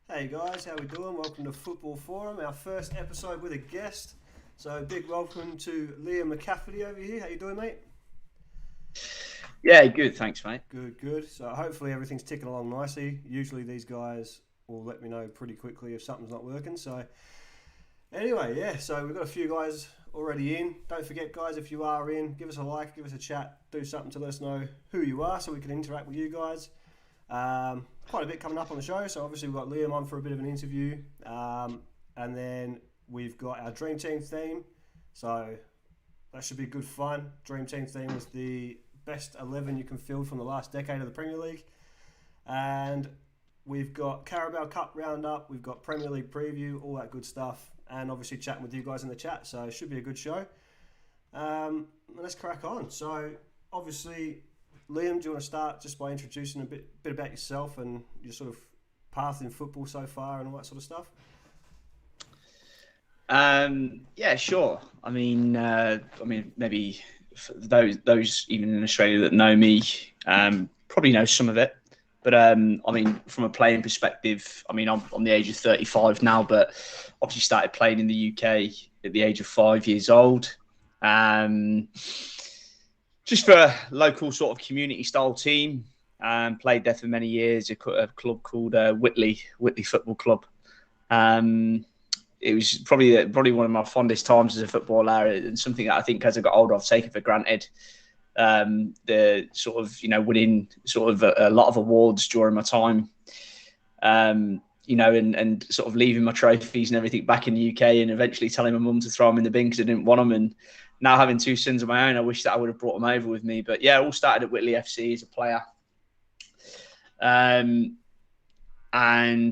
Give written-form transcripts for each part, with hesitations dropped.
Hey guys, how we doing? Welcome to Football Forum, our first episode with a guest. So big welcome to Liam McCafferty over here. How you doing, mate? Yeah, good. Thanks, mate. Good. So hopefully everything's ticking along nicely. Usually these guys will let me know pretty quickly if something's not working. So anyway, so we've got a few guys already in. Don't forget, guys, if you are in, give us a like, give us a chat, do something to let us know who you are so we can interact with you guys. Quite a bit coming up on the show, so obviously we've got Liam on for a bit of an interview, and then we've got our Dream Team theme, so that should be good fun. Dream Team theme is the best 11 you can field from the last decade of the Premier League, and we've got Carabao Cup roundup, we've got Premier League preview, all that good stuff, and obviously chatting with you guys in the chat, so it should be a good show. Let's crack on. So obviously, Liam, do you want to start just by introducing a bit about yourself and your sort of path in football so far and all that sort of stuff? Yeah, sure. I mean, maybe for those even in Australia that know me, probably know some of it. But I mean, from a playing perspective, I mean, I'm the age of 35 now, but obviously started playing in the UK at the age of 5 years old. Just for a local sort of community style team. Played there for many years. A club called Whitley Football Club. It was probably one of my fondest times as a footballer, and something that I think as I got older I've taken for granted. The sort of winning sort of a lot of awards during my time. And sort of leaving my trophies and everything back in the UK, and eventually telling my mum to throw them in the bin because I didn't want them. And now having two sons of my own, I wish that I would have brought them over with me. But yeah, I all started at Whitley FC as a player. And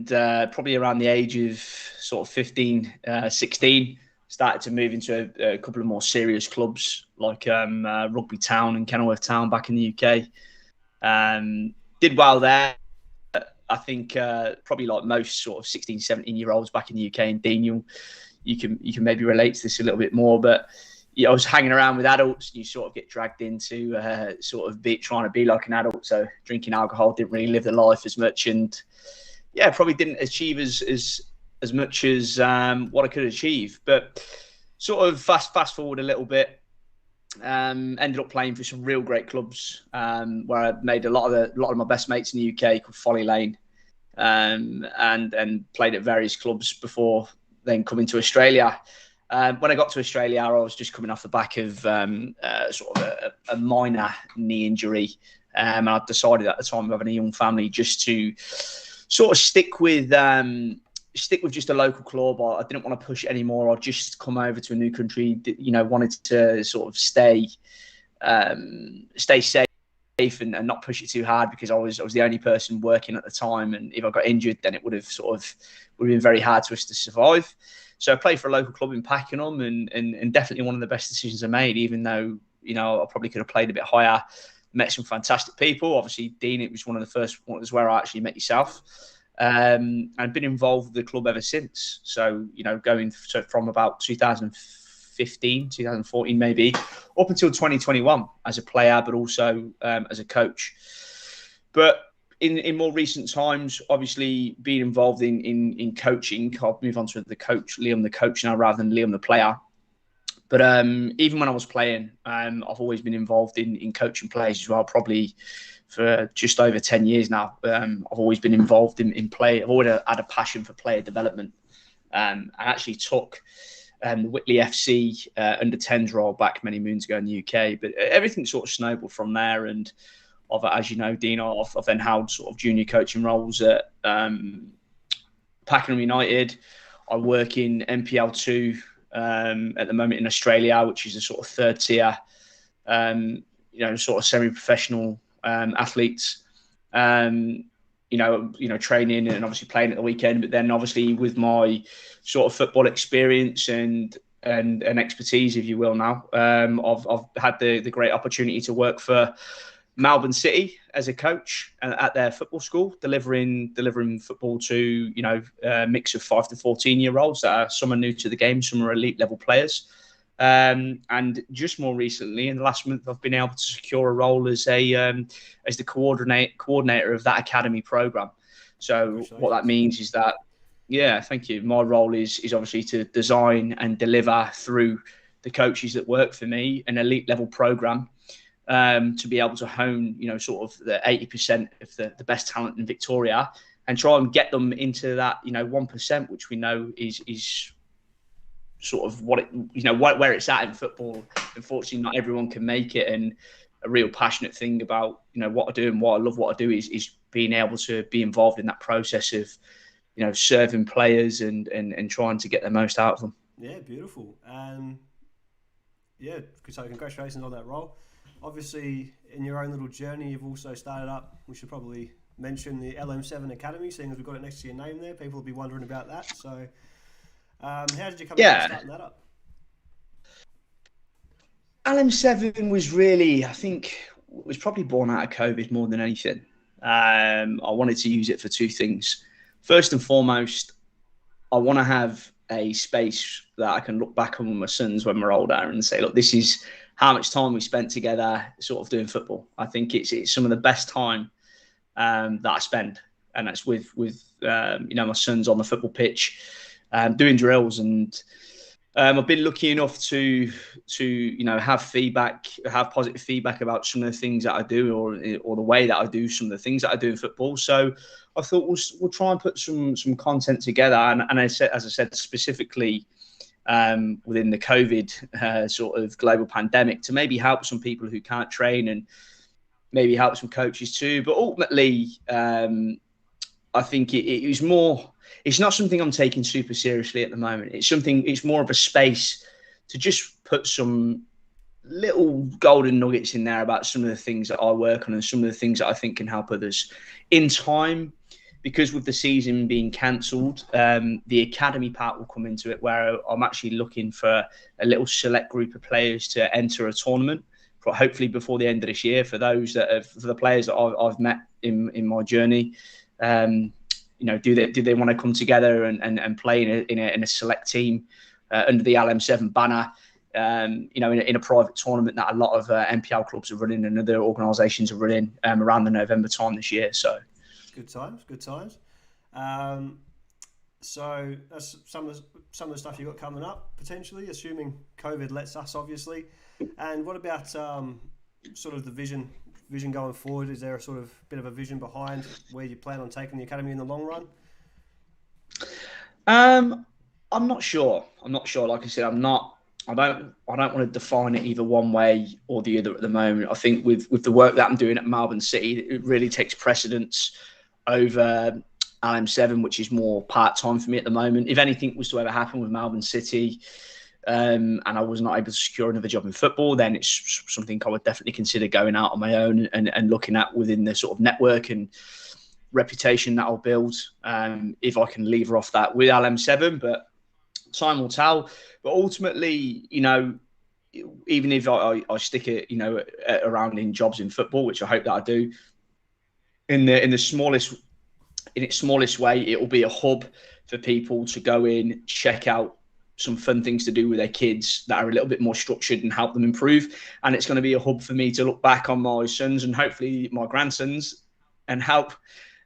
probably around the age of sort of 15, 16, started to move into a couple of more serious clubs like Rugby Town and Kenilworth Town back in the UK. Did well there. I think probably like most sort of 16, 17-year-olds back in the UK, and Dean, you can maybe relate to this a little bit more, but I was hanging around with adults, and you sort of get dragged into trying to be like an adult. So drinking alcohol, didn't really live the life as much, and yeah, probably didn't achieve as much as what I could achieve. But sort of fast forward a little bit, ended up playing for some real great clubs, where I made a lot of my best mates in the UK called Folly Lane, and played at various clubs before then coming to Australia. When I got to Australia, I was just coming off the back of sort of a minor knee injury, and I decided at the time of having a young family just to sort of stick with just a local club. I didn't want to push it anymore. I'd just come over to a new country, wanted to sort of stay safe and not push it too hard, because I was the only person working at the time, and if I got injured, then it would have been very hard for us to survive. So I played for a local club in Pakenham, and definitely one of the best decisions I made, even though I probably could have played a bit higher. Met some fantastic people. Obviously, Dean, it was one of the first ones where I actually met yourself. And I've been involved with the club ever since. So, going from about 2015, 2014 maybe, up until 2021 as a player, but also as a coach. But in more recent times, obviously being involved in coaching, I'll move on to the coach, Liam the coach now rather than Liam the player. But even when I was playing, I've always been involved in coaching players as well, probably for just over 10 years now. I've always been involved in play. I've always had a passion for player development. I actually took the Whitley FC under 10s role back many moons ago in the UK. But everything sort of snowballed from there. And as you know, Dean, I've then held sort of junior coaching roles at Pakenham United. I work in NPL2 at the moment in Australia, which is a sort of third tier, sort of semi-professional athletes, training and obviously playing at the weekend. But then obviously with my sort of football experience and expertise, if you will, now, I've had the great opportunity to work for Melbourne City as a coach at their football school, delivering football to a mix of 5 to 14-year-olds that are, some are new to the game, some are elite level players. And just more recently, in the last month, I've been able to secure a role as the coordinator of that academy program. So what that means is that, yeah, thank you. My role is obviously to design and deliver through the coaches that work for me an elite level program, to be able to hone, sort of the 80% of the best talent in Victoria, and try and get them into that, 1%, which we know is sort of what where it's at in football. Unfortunately, not everyone can make it, and a real passionate thing about what I do and what I love what I do is being able to be involved in that process of serving players and trying to get the most out of them. Yeah, beautiful. So congratulations on that role. Obviously, in your own little journey, you've also started up, we should probably mention, the LM7 Academy, seeing as we've got it next to your name there. People will be wondering about that. So how did you come about starting that up? LM7 was really, I think, was probably born out of COVID more than anything. I wanted to use it for two things. First and foremost, I want to have a space that I can look back on with my sons when we're older and say, look, this is how much time we spent together sort of doing football. I think it's some of the best time that I spend, and that's with my sons on the football pitch, doing drills. And I've been lucky enough to have positive feedback about some of the things that I do, or the way that I do some of the things that I do in football. So I thought we'll try and put some content together, and as I said, specifically within the COVID sort of global pandemic, to maybe help some people who can't train, and maybe help some coaches too. But ultimately, I think it was more. It's not something I'm taking super seriously at the moment. It's more of a space to just put some little golden nuggets in there about some of the things that I work on and some of the things that I think can help others. In time, because with the season being cancelled, the academy part will come into it, where I'm actually looking for a little select group of players to enter a tournament, hopefully before the end of this year. For the players that I've met in my journey, do they want to come together and play in a select team under the LM7 banner, in a private tournament that a lot of NPL clubs are running and other organisations are running around the November time this year. So good times. So that's some of the stuff you've got coming up, potentially, assuming COVID lets us, obviously. And what about sort of the vision going forward? Is there a sort of bit of a vision behind where you plan on taking the academy in the long run? I'm not sure. Like I said, I don't want to define it either one way or the other at the moment. I think with the work that I'm doing at Melbourne City, it really takes precedence over LM7, which is more part-time for me at the moment. If anything was to ever happen with Melbourne City, and I was not able to secure another job in football, then it's something I would definitely consider going out on my own and looking at within the sort of network and reputation that I'll build, if I can lever off that with LM7. But time will tell. But ultimately, even if I stick it, around in jobs in football, which I hope that I do, in its smallest way, it will be a hub for people to go in, check out some fun things to do with their kids that are a little bit more structured and help them improve. And it's going to be a hub for me to look back on my sons and hopefully my grandsons and help,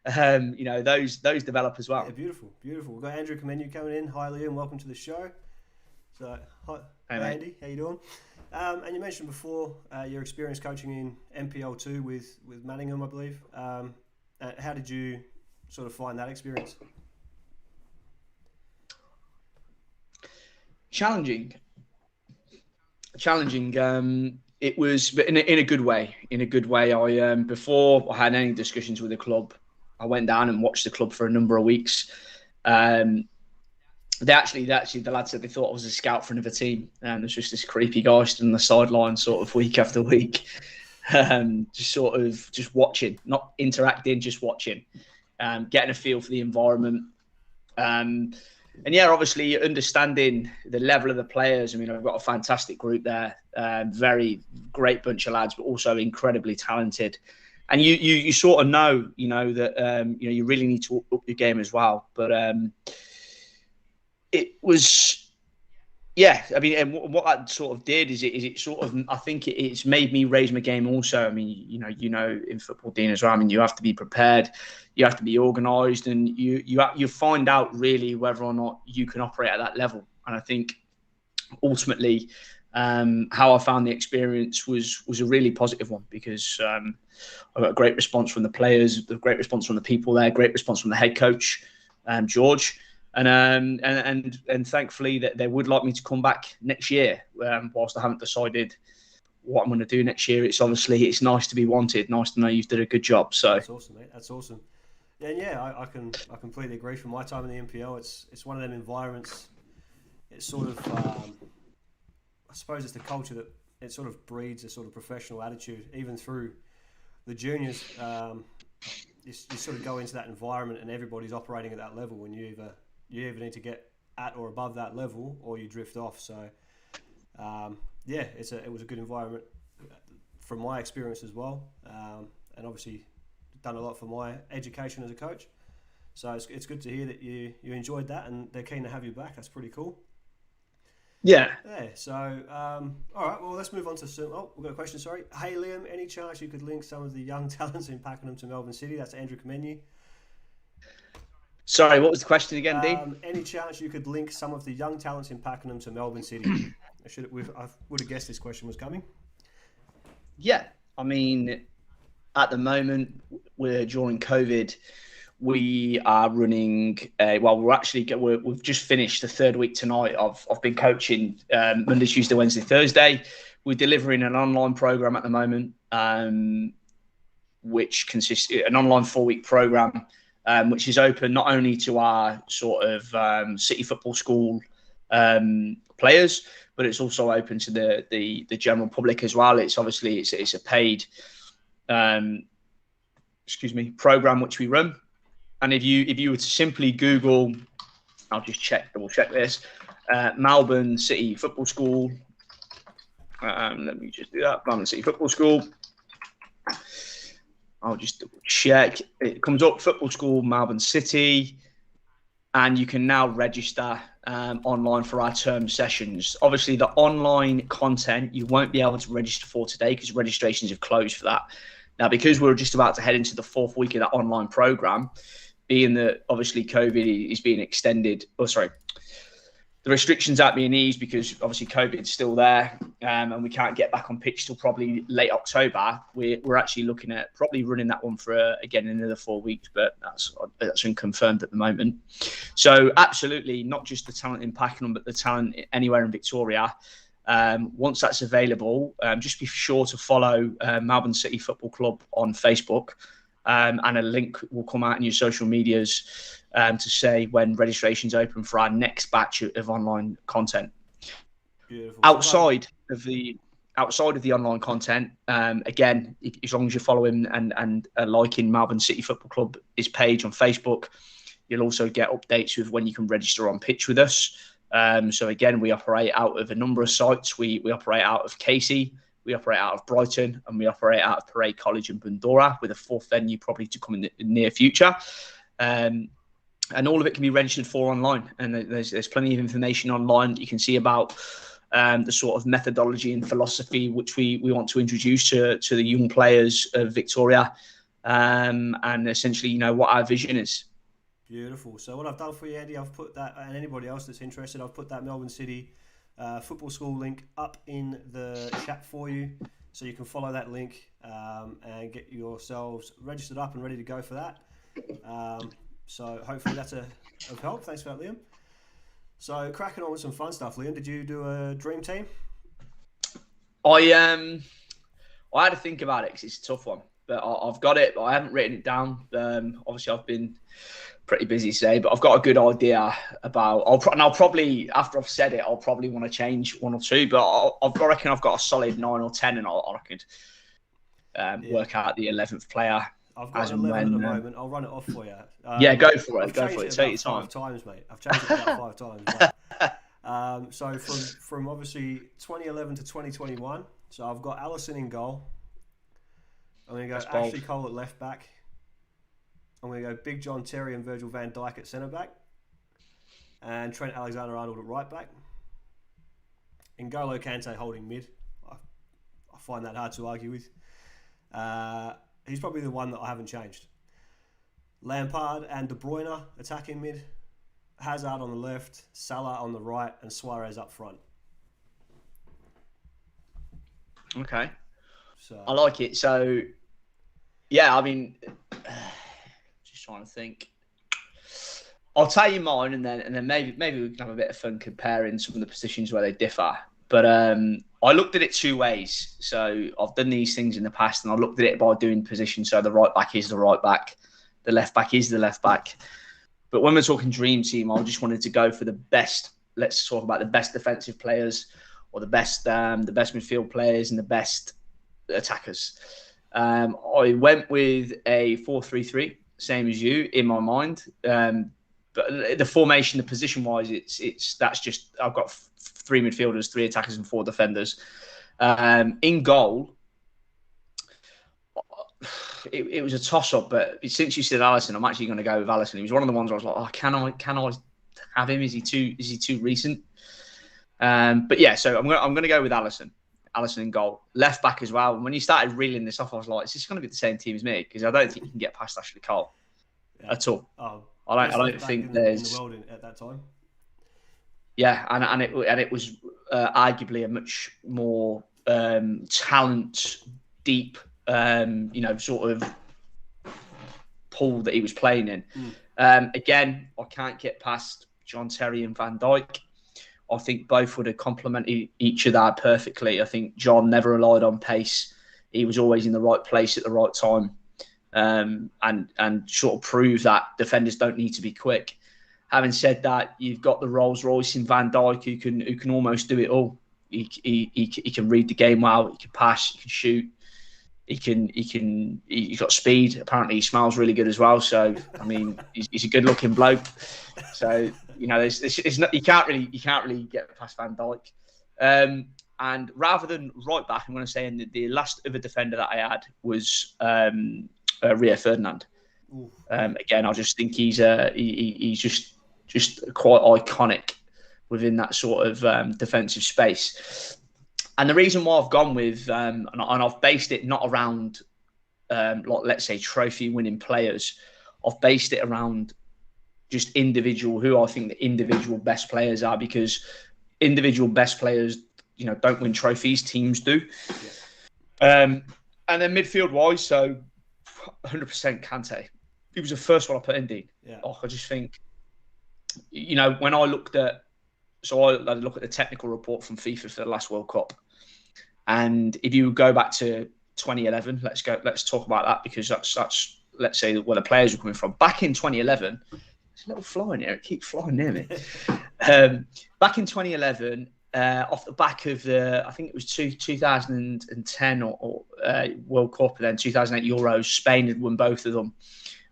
those develop as well. Yeah, beautiful. We've got Andrew Kamenu coming in. Hi, Liam. Welcome to the show. So, hi, Andy. How you doing? And you mentioned before your experience coaching in MPL2 with Manningham, I believe. How did you sort of find that experience? Challenging. It was, but in a good way. I before I had any discussions with the club, I went down and watched the club for a number of weeks. The lads said they thought I was a scout for another team, and there's just this creepy guy stood on the sideline sort of week after week, just watching, not interacting, just watching, getting a feel for the environment. And yeah, obviously understanding the level of the players. I mean, I've got a fantastic group there, very great bunch of lads, but also incredibly talented. And you sort of know that you really need to up your game as well. But it was Yeah, I mean, and what that sort of did is it sort of, I think it's made me raise my game also. I mean, you know, in football, Dean, as well. I mean, you have to be prepared, you have to be organised, and you find out really whether or not you can operate at that level. And I think ultimately, how I found the experience was a really positive one, because I got a great response from the players, a great response from the people there, great response from the head coach, George. And thankfully that they would like me to come back next year. Whilst I haven't decided what I'm going to do next year, it's nice to be wanted, nice to know you've done a good job. So that's awesome, mate. That's awesome. And yeah, I completely agree. From my time in the NPL, it's one of them environments. It's sort of I suppose it's the culture that it sort of breeds a sort of professional attitude, even through the juniors. You sort of go into that environment and everybody's operating at that level, when you either need to get at or above that level, or you drift off. So, yeah, it was a good environment from my experience as well, and obviously done a lot for my education as a coach. So it's good to hear that you enjoyed that, and they're keen to have you back. That's pretty cool. yeah. Yeah. So, all right. Well, let's move on to some. Oh, we've got a question. Sorry. Hey, Liam. Any chance you could link some of the young talents in Pakenham to Melbourne City? That's Andrew Kamenu. Sorry, what was the question again, Dean? Any chance you could link some of the young talents in Pakenham to Melbourne City? I would have guessed this question was coming. Yeah, I mean, at the moment, during COVID, we are running. We've just finished the third week tonight. I've been coaching Monday, Tuesday, Wednesday, Thursday. We're delivering an online program at the moment, which consists an online 4-week program, which is open not only to our sort of City Football School players, but it's also open to the general public as well. It's obviously it's a paid program which we run. And if you were to simply Google, I'll just double check this, Melbourne City Football School. Let me just do that. Melbourne City Football School. I'll just double check. It comes up, Football School Melbourne City, and you can now register online for our term sessions. Obviously, the online content you won't be able to register for today because registrations have closed for that. Now, because we're just about to head into the 4th week of that online program, being that obviously COVID is being extended, the restrictions aren't being eased because obviously COVID is still there, and we can't get back on pitch till probably late October. We're actually looking at probably running that one for again another 4 weeks, but that's unconfirmed at the moment. So absolutely, not just the talent in Pakenham, but the talent anywhere in Victoria. Once that's available, just be sure to follow Melbourne City Football Club on Facebook, and a link will come out in your social medias to say when registration's open for our next batch of online content. Beautiful. Outside of the online content, again, as long as you're following and liking Melbourne City Football Club's page on Facebook, you'll also get updates with when you can register on pitch with us. So again, we operate out of a number of sites. We operate out of Casey, we operate out of Brighton, and we operate out of Parade College in Bundoora, with a 4th venue probably to come in the near future. And all of it can be registered for online. And there's plenty of information online that you can see about the sort of methodology and philosophy which we want to introduce to the young players of Victoria, and essentially, what our vision is. Beautiful. So what I've done for you, Andy, I've put that, and anybody else that's interested, I've put that Melbourne City Football School link up in the chat for you, so you can follow that link and get yourselves registered up and ready to go for that. So hopefully that's of help. Thanks for that, Liam. So cracking on with some fun stuff, Liam. Did you do a dream team? I had to think about it because it's a tough one, but I've got it. But I haven't written it down. Obviously, I've been pretty busy today, but I've got a good idea about. I'll probably, after I've said it, I'll probably want to change one or two. But I reckon I've got a solid 9 or 10, and I could work out the 11th player. I've got 11 at the moment. I'll run it off for you. Yeah, go for it. I've changed it Take your time. 5 times, mate. I've changed it about 5 times. So from obviously 2011 to 2021, so I've got Allison in goal. I'm going to go Ashley Cole at left back. I'm going to go Big John Terry and Virgil van Dijk at centre back. And Trent Alexander-Arnold at right back. N'Golo Kante holding mid. I find that hard to argue with. He's probably the one that I haven't changed. Lampard and De Bruyne attacking mid. Hazard on the left, Salah on the right, and Suarez up front. Okay. So I like it. So, yeah, I mean, just trying to think. I'll tell you mine, and then maybe we can have a bit of fun comparing some of the positions where they differ. But I looked at it two ways. So I've done these things in the past, and I looked at it by doing position. So the right back is the right back, the left back is the left back. But when we're talking dream team, I just wanted to go for the best. Let's talk about the best defensive players, or the best midfield players, and the best attackers. I went with a 4-3-3, same as you in my mind. But the formation, the position-wise, that's just I've got 3 midfielders, 3 attackers, and 4 defenders. In goal, it was a toss-up, but since you said Alisson, I'm actually going to go with Alisson. He was one of the ones where I was like, "Oh, can I have him? Is he too recent?" But yeah, so I'm going to go with Alisson. Alisson in goal, left back as well. And when you started reeling this off, I was like, "Is this going to be the same team as me?" Because I don't think you can get past Ashley Cole at all. Oh, I don't think there's in the world at that time. Yeah, and it was arguably a much more talent deep, sort of pool that he was playing in. Again, I can't get past John Terry and Van Dijk. I think both would have complemented each other perfectly. I think John never relied on pace. He was always in the right place at the right time. And sort of prove that defenders don't need to be quick. Having said that, you've got the Rolls Royce in Van Dijk who can almost do it all. He can read the game well. He can pass. He can shoot. He's got speed. Apparently, he smells really good as well. So I mean, he's a good-looking bloke. So there's not, you can't really get past Van Dijk. And rather than right back, I'm going to say the last other defender that I had was Rio Ferdinand. Again, I just think he's just quite iconic within that sort of defensive space. And the reason why I've gone with and I've based it not around let's say trophy-winning players. I've based it around just who I think the individual best players are, because individual best players, don't win trophies. Teams do. Yeah. And then midfield-wise, so 100% Kante. He was the first one I put in, Dean. Yeah. I just think, when I looked at, I look at the technical report from FIFA for the last World Cup, and if you go back to 2011, let's talk about that, because that's let's say where the players were coming from. Back in 2011, there's a little fly in here. It keeps flying near me. Back in 2011. Off the back of I think it was 2010 or World Cup, and then 2008 Euros, Spain had won both of them.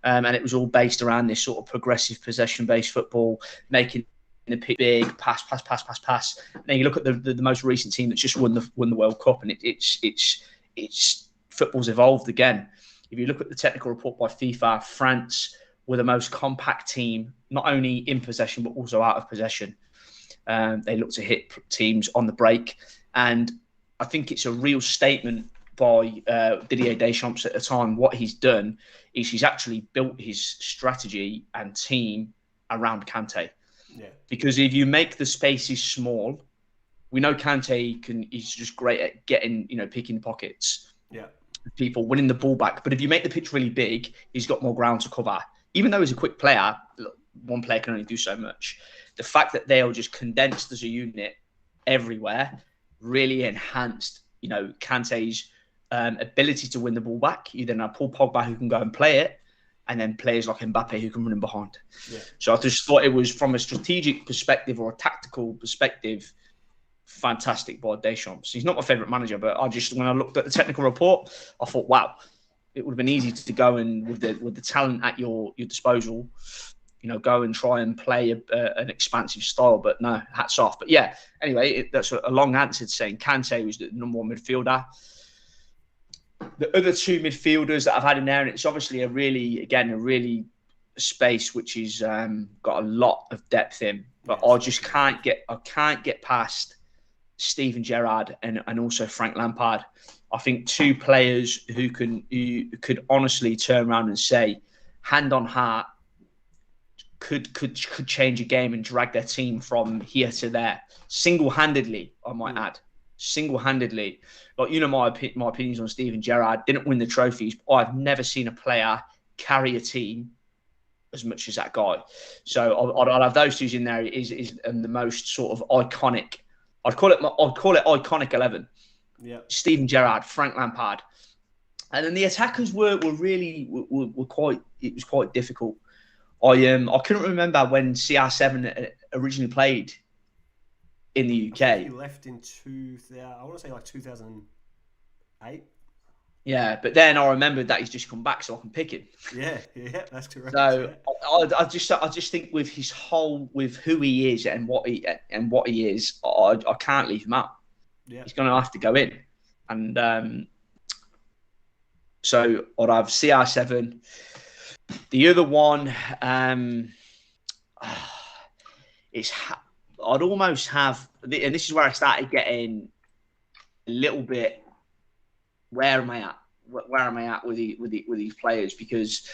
And it was all based around this sort of progressive possession-based football, making the pitch big, pass. And then you look at the most recent team that's just won the World Cup, and it's football's evolved again. If you look at the technical report by FIFA, France were the most compact team, not only in possession but also out of possession. They look to hit teams on the break, and I think it's a real statement by Didier Deschamps at the time. What he's done is he's actually built his strategy and team around Kante. Yeah. Because if you make the spaces small, we know Kante he's just great at getting, picking pockets. Yeah. People winning the ball back. But if you make the pitch really big, he's got more ground to cover. Even though he's a quick player, one player can only do so much. The fact that they are just condensed as a unit everywhere really enhanced, Kante's ability to win the ball back. You then have Paul Pogba who can go and play it, and then players like Mbappe who can run in behind. Yeah. So I just thought it was, from a strategic perspective or a tactical perspective, fantastic by Deschamps. He's not my favourite manager, but when I looked at the technical report, I thought, wow, it would have been easy to go and with the talent at your disposal, go and try and play an expansive style. But no, hats off. But yeah, anyway, that's a long answer to saying Kante was the number one midfielder. The other two midfielders that I've had in there, and it's obviously a really space which is got a lot of depth in, but I can't get past Steven Gerrard and also Frank Lampard. I think two players who could honestly turn around and say, hand on heart, could change a game and drag their team from here to there single-handedly. I might add, single-handedly. Like, you know, my opinions on Steven Gerrard. Didn't win the trophies, but I've never seen a player carry a team as much as that guy. So I'd have those two in there. Is the most sort of iconic. I'd call it iconic 11. Yeah. Steven Gerrard, Frank Lampard, and then the attackers were quite. It was quite difficult. I couldn't remember when CR7 originally played in the UK. I think he left in 2000. I want to say like 2008. Yeah, but then I remembered that he's just come back, so I can pick him. Yeah, that's correct. So I just think with who he is and what he is, I can't leave him out. Yeah, he's going to have to go in, and so I'd have CR7. The other one, is I'd almost have, and this is where I started getting a little bit. Where am I at? Where am I at with these players? Because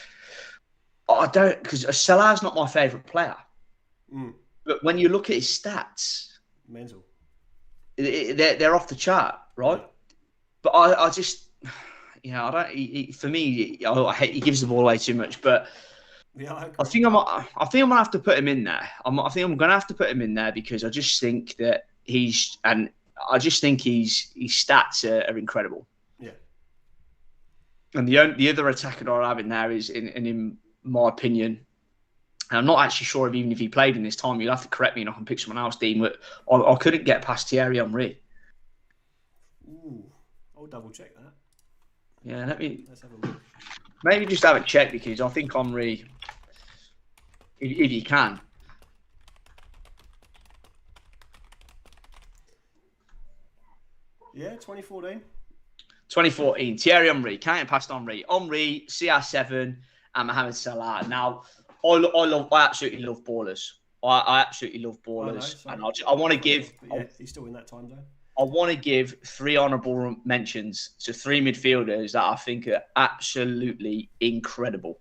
Salah's not my favourite player. But when you look at his stats, mental. They're off the chart, right? Yeah. But I just, I don't. For me, I hate he gives the ball away too much. But yeah, I think I'm gonna have to put him in there. I think I'm gonna have to put him in there because I just think that his stats are incredible. Yeah. And the other attacker I have in there is, in my opinion, and I'm not actually sure if even if he played in this time, you'll have to correct me and I can pick someone else, Dean, but I couldn't get past Thierry Henry. Ooh, I'll double check that. Yeah, let's have a look. Maybe just have a check because I think Henry, if you can. Yeah, 2014. 2014, Thierry Henry, can't get past Henry. Henry, CR7, and Mohamed Salah. Now, I absolutely love ballers. I absolutely love ballers, and I want to give. Yeah, he's still in that time zone. I want to give 3 honourable mentions to 3 midfielders that I think are absolutely incredible,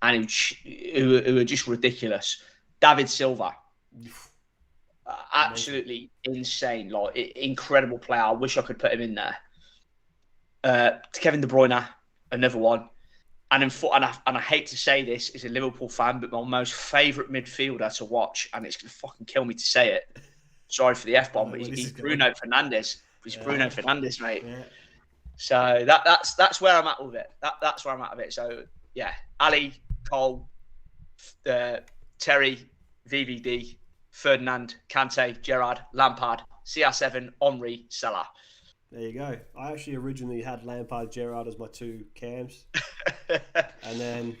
and who are just ridiculous. David Silva, absolutely insane, like incredible player. I wish I could put him in there. Kevin De Bruyne, another one. And I hate to say this as a Liverpool fan, but my most favourite midfielder to watch, and it's going to fucking kill me to say it. Sorry for the F-bomb, but he's Bruno Fernandes. He's Bruno Fernandes, mate. Yeah. So that's where I'm at with it. That's where I'm at with it. So, yeah, Ali, Cole, Terry, VVD, Ferdinand, Kante, Gerrard, Lampard, CR7, Henry, Salah. There you go. I actually originally had Lampard, Gerrard as my 2 cams, and then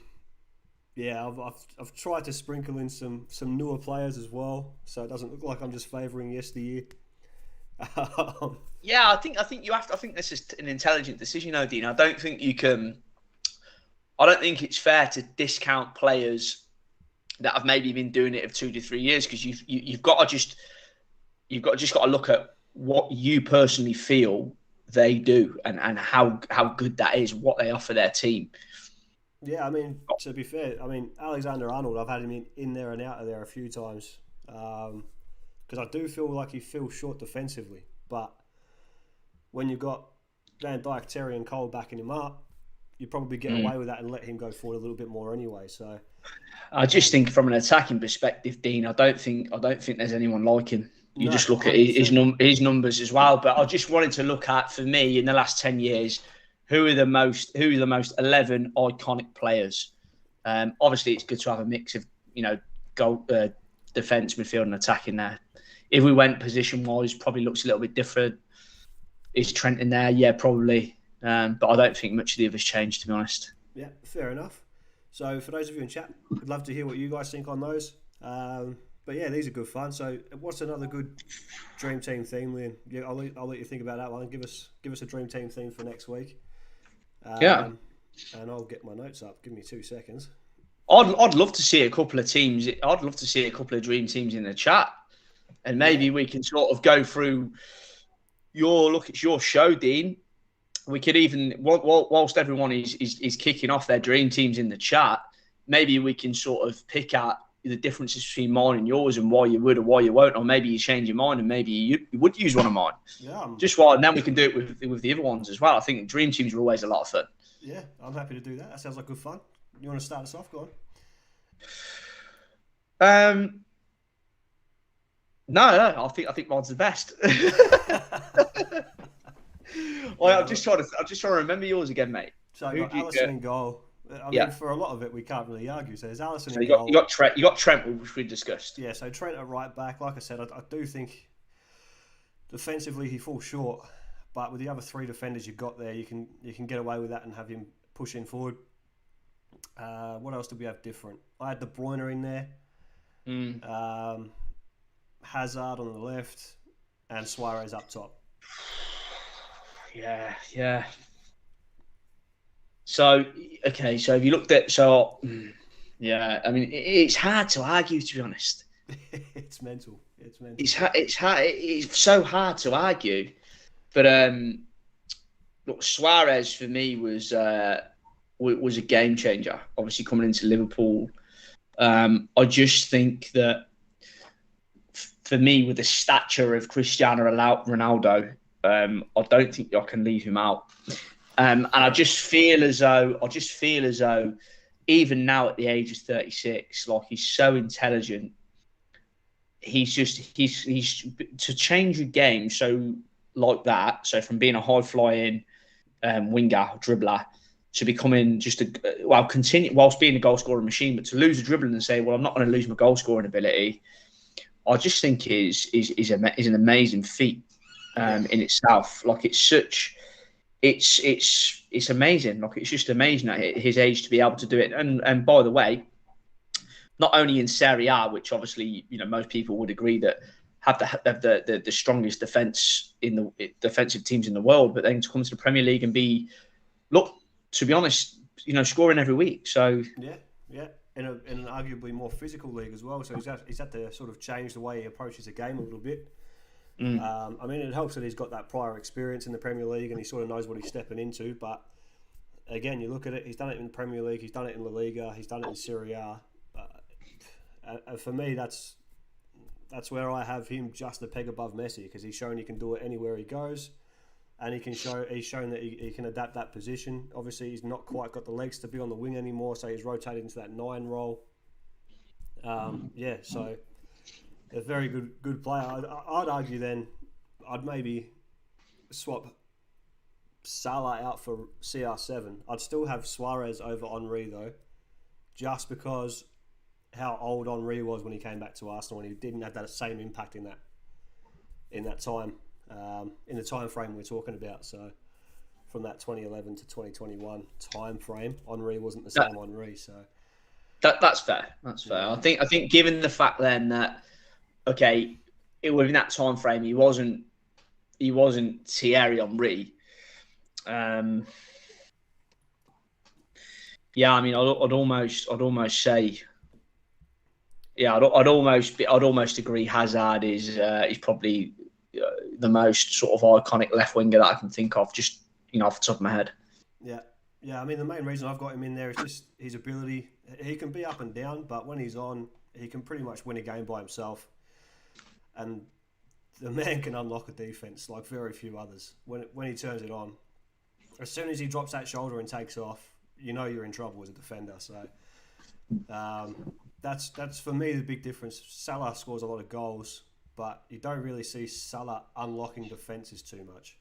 I've tried to sprinkle in some newer players as well, so it doesn't look like I'm just favouring yesteryear. Yeah, I think you have to. I think this is an intelligent decision, Dean. I don't think you can. I don't think it's fair to discount players that have maybe been doing it for 2 to 3 years, because you've got to look at what you personally feel they do and how good that is, what they offer their team. Yeah, I mean, to be fair, Alexander-Arnold, I've had him in there and out of there a few times, because I do feel like he feels short defensively. But when you've got Van Dijk, Terry and Cole backing him up, you probably get away with that and let him go forward a little bit more anyway. So I just think from an attacking perspective, Dean, I don't think there's anyone like him. You just look at his numbers as well. But I just wanted to look at, for me, in the last 10 years, who are the most 11 iconic players. Obviously, it's good to have a mix of goal, defence, midfield, and attack in there. If we went position-wise, probably looks a little bit different. Is Trent in there? Yeah, probably. But I don't think much of the others changed, to be honest. Yeah, fair enough. So for those of you in chat, I'd love to hear what you guys think on those. But yeah, these are good fun. So what's another good dream team theme, Liam? Yeah, I'll let you think about that one. Give us a dream team theme for next week. And I'll get my notes up. Give me 2 seconds. I'd love to see a couple of teams. I'd love to see a couple of dream teams in the chat. And maybe we can sort of go through it's your show, Dean. We could even, whilst everyone is kicking off their dream teams in the chat, maybe we can sort of pick out the differences between mine and yours and why you would or why you won't, or maybe you change your mind and maybe you would use one of mine. Yeah. And then we can do it with the other ones as well. I think dream teams are always a lot of fun. Yeah, I'm happy to do that. That sounds like good fun. You want to start us off? Go on. No, I think mine's the best. I'm just trying to remember yours again, mate. So you got Alisson in goal. I mean, for a lot of it, we can't really argue. So there's Alisson in goal. You got Trent, which we discussed. Yeah, so Trent at right back. Like I said, I do think defensively he falls short, but with the other three defenders you've got there, you can get away with that and have him pushing forward. What else did we have different? I had De Bruyne in there. Hazard on the left, and Suarez up top. Yeah. So if you looked at I mean, it's hard to argue, to be honest. It's mental. It's so hard to argue, but look, Suarez for me was a game changer. Obviously, coming into Liverpool, I just think that for me, with the stature of Cristiano Ronaldo, I don't think I can leave him out. And I just feel as though even now at the age of 36, like he's so intelligent. He's to change a game so like that. So from being a high flying winger, dribbler, to becoming continue whilst being a goal scoring machine, but to lose a dribbling and say, well, I'm not going to lose my goal scoring ability. I just think is an amazing feat in itself. Like it's amazing. Like it's just amazing at his age to be able to do it. And by the way, not only in Serie A, which obviously most people would agree that have the strongest defense in the defensive teams in the world, but then to come to the Premier League and to be honest, scoring every week. So yeah. In an arguably more physical league as well, so he's had to sort of change the way he approaches the game a little bit. I mean, it helps that he's got that prior experience in the Premier League and he sort of knows what he's stepping into. But again, you look at it, he's done it in the Premier League, he's done it in La Liga, he's done it in Serie A. And for me, that's where I have him just a peg above Messi, because he's shown he can do it anywhere he goes, and he's shown that he can adapt that position. Obviously, he's not quite got the legs to be on the wing anymore, so he's rotated into that 9 role. So a very good player. I'd argue then I'd maybe swap Salah out for CR7. I'd still have Suarez over Henry though, just because how old Henry was when he came back to Arsenal, and he didn't have that same impact in that time. In the time frame we're talking about, so from that 2011 to 2021 time frame, Henry wasn't the same Henry. So that's fair. I think given the fact then that within that time frame he wasn't Thierry Henry. I mean, I'd almost say. Yeah, I'd almost agree. Hazard is probably the most sort of iconic left winger that I can think of, just off the top of my head. Yeah. I mean, the main reason I've got him in there is just his ability. He can be up and down, but when he's on, he can pretty much win a game by himself. And the man can unlock a defense like very few others. When he turns it on, as soon as he drops that shoulder and takes off, you're in trouble as a defender. So that's for me the big difference. Salah scores a lot of goals, but you don't really see Salah unlocking defences too much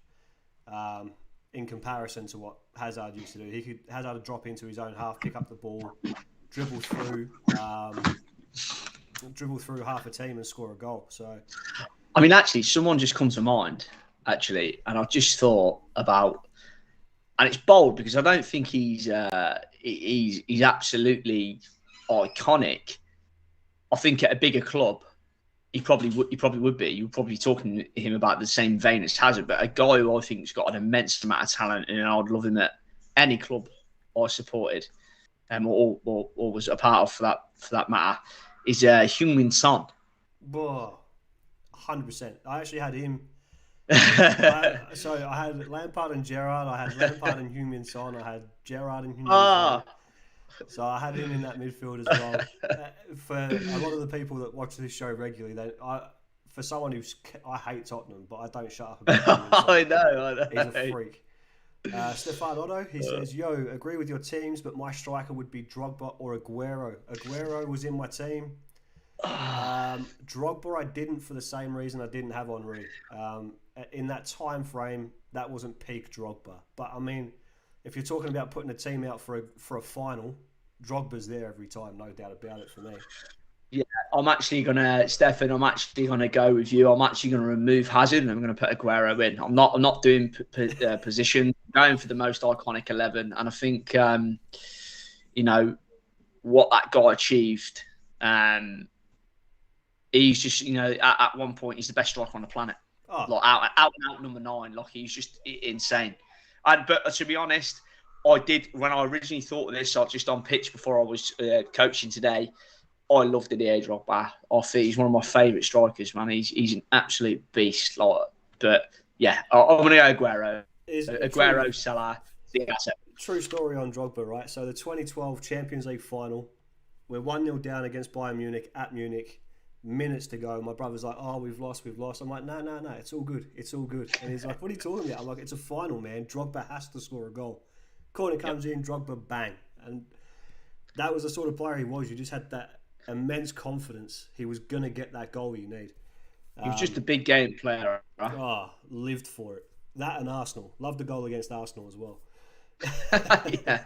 in comparison to what Hazard used to do. Hazard would drop into his own half, pick up the ball, dribble through half a team and score a goal. So, I mean, actually, someone just come to mind, and I've just thought about, and it's bold because I don't think he's absolutely iconic. I think at a bigger club, he probably would be. You're probably talking to him about the same vein as Hazard, but a guy who I think's got an immense amount of talent, and I'd love him at any club I supported, or was a part of for that matter, is Heung-min Son. Whoa. 100%. I actually had him. So I had Lampard and Gerrard. I had Lampard and Heung-min Son. I had Gerrard and Heung-min Son. So I had him in that midfield as well. For a lot of the people that watch this show regularly, for someone I hate Tottenham, but I don't shut up about Heung-min Son. I know. He's a freak. Stefan Otto, he says, "Yo, agree with your teams, but my striker would be Drogba or Aguero. Aguero was in my team. Drogba I didn't for the same reason I didn't have Henry. In that time frame, that wasn't peak Drogba. But I mean, if you're talking about putting a team out for a final, Drogba's there every time, no doubt about it for me." Yeah, I'm actually gonna go with you. I'm actually gonna remove Hazard and I'm gonna put Aguero in. I'm not doing position. I'm going for the most iconic 11, and I think what that guy achieved. He's just at one point he's the best striker on the planet. Like out and out number 9. Like he's just insane. But to be honest, I did when I originally thought of this. I was just on pitch before I was coaching today. I love Didier Drogba. I think he's one of my favourite strikers, man. He's an absolute beast. But yeah, I'm going to go Aguero. Aguero, Salah, True story on Drogba, right? So the 2012 Champions League final, we're 1-0 down against Bayern Munich at Munich. Minutes to go. My brother's like, "Oh, we've lost." I'm like, no, it's all good. And he's like, "What are you talking about?" I'm like, "It's a final, man. Drogba has to score a goal." Corner comes in, Drogba, bang. And that was the sort of player he was. You just had that immense confidence he was going to get that goal you need. He was just a big game player. Right? Lived for it. That and Arsenal. Loved the goal against Arsenal as well. Yeah.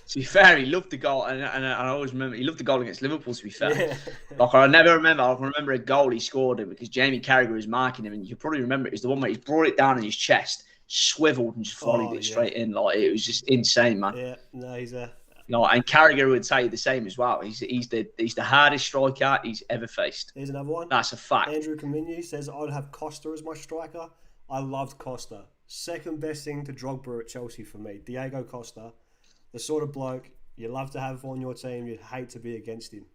To be fair, he loved the goal, and I always remember he loved the goal against Liverpool. To be fair, yeah. Like I remember a goal he scored it because Jamie Carragher was marking him, and you probably remember it was the one where he brought it down in his chest, swiveled, and just volleyed it straight in. Like it was just insane, man. Yeah, no, he's a. And Carragher would say the same as well. He's the hardest striker he's ever faced. Here's another one. That's a fact. Andrew Camini says, "I'd have Costa as my striker. I loved Costa. Second best thing to Drogba at Chelsea for me. Diego Costa, the sort of bloke you love to have on your team. You'd hate to be against him."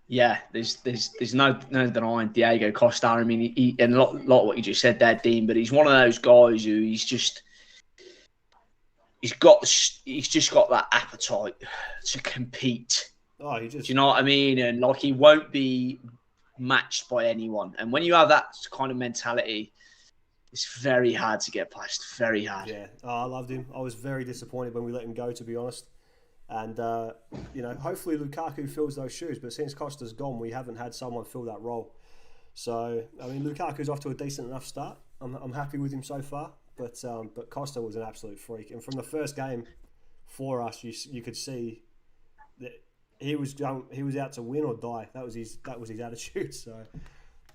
Yeah, there's no denying Diego Costa. I mean, he and a lot of what you just said there, Dean. But he's one of those guys who he's just got that appetite to compete. Do you know what I mean? And like he won't be matched by anyone. And when you have that kind of mentality, it's very hard to get past. Very hard. Yeah, I loved him. I was very disappointed when we let him go, to be honest. And hopefully Lukaku fills those shoes. But since Costa's gone, we haven't had someone fill that role. So I mean, Lukaku's off to a decent enough start. I'm happy with him so far. But Costa was an absolute freak, and from the first game for us, you could see that he was out to win or die. That was his attitude. So,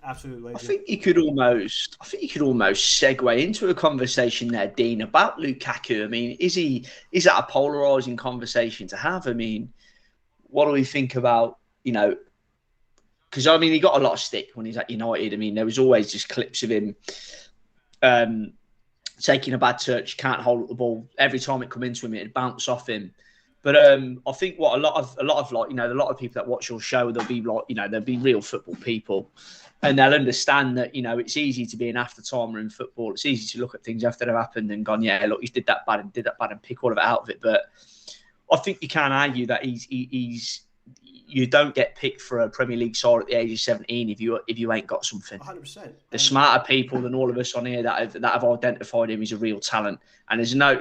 absolute legend. I think you could almost segue into a conversation there, Dean, about Lukaku. I mean, is that a polarising conversation to have? I mean, what do we think about Because I mean, he got a lot of stick when he's at United. I mean, there was always just clips of him. Taking a bad touch, can't hold up the ball. Every time it come into him, it'd bounce off him. But I think what a lot of people that watch your show, they'll be real football people, and they'll understand that it's easy to be an after-timer in football. It's easy to look at things after they've happened and gone, yeah, look, he did that bad and pick all of it out of it. But I think you can't argue that you don't get picked for a Premier League side at the age of 17 if you ain't got something. 100%. The smarter people than all of us on here that have identified him as a real talent, and it's no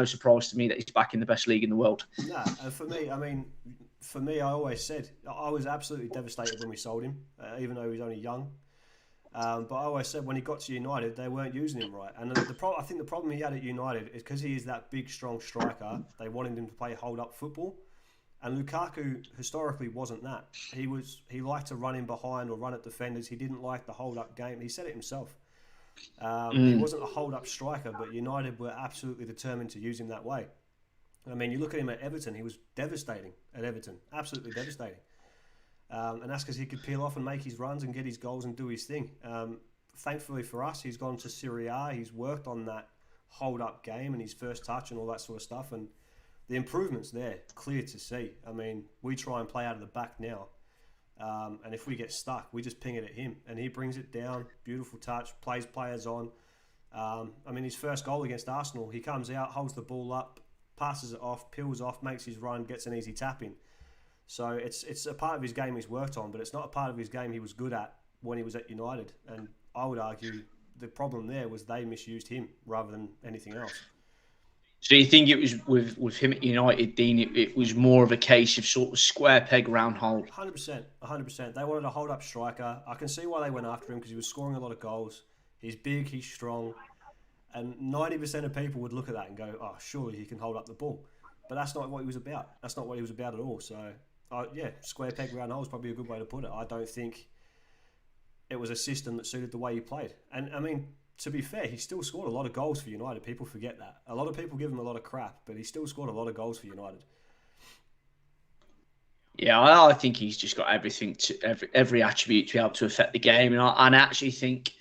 surprise to me that he's back in the best league in the world. No, and for me, I always said I was absolutely devastated when we sold him, even though he was only young. But I always said when he got to United, they weren't using him right. And I think the problem he had at United is because he is that big, strong striker, they wanted him to play hold-up football. And Lukaku historically wasn't that. He liked to run in behind or run at defenders. He didn't like the hold-up game. He said it himself. He wasn't a hold-up striker, but United were absolutely determined to use him that way. I mean, you look at him at Everton, he was devastating at Everton. Absolutely devastating. And that's because he could peel off and make his runs and get his goals and do his thing. Thankfully for us, he's gone to Serie A. He's worked on that hold-up game and his first touch and all that sort of stuff. And the improvement's there, clear to see. I mean, we try and play out of the back now. And if we get stuck, we just ping it at him, and he brings it down. Beautiful touch, plays players on. I mean, his first goal against Arsenal, he comes out, holds the ball up, passes it off, peels off, makes his run, gets an easy tap in. So it's a part of his game he's worked on, but it's not a part of his game he was good at when he was at United. And I would argue the problem there was they misused him rather than anything else. So you think it was with him at United, Dean, it was more of a case of sort of square peg, round hole? 100%. They wanted a hold-up striker. I can see why they went after him because he was scoring a lot of goals. He's big, he's strong. And 90% of people would look at that and go, oh, surely he can hold up the ball. But that's not what he was about. That's not what he was about at all. So, yeah, square peg, round hole is probably a good way to put it. I don't think it was a system that suited the way he played. And, I mean, to be fair, he still scored a lot of goals for United. People forget that. A lot of people give him a lot of crap, but he still scored a lot of goals for United. Yeah, I think he's just got every attribute to be able to affect the game. And I actually think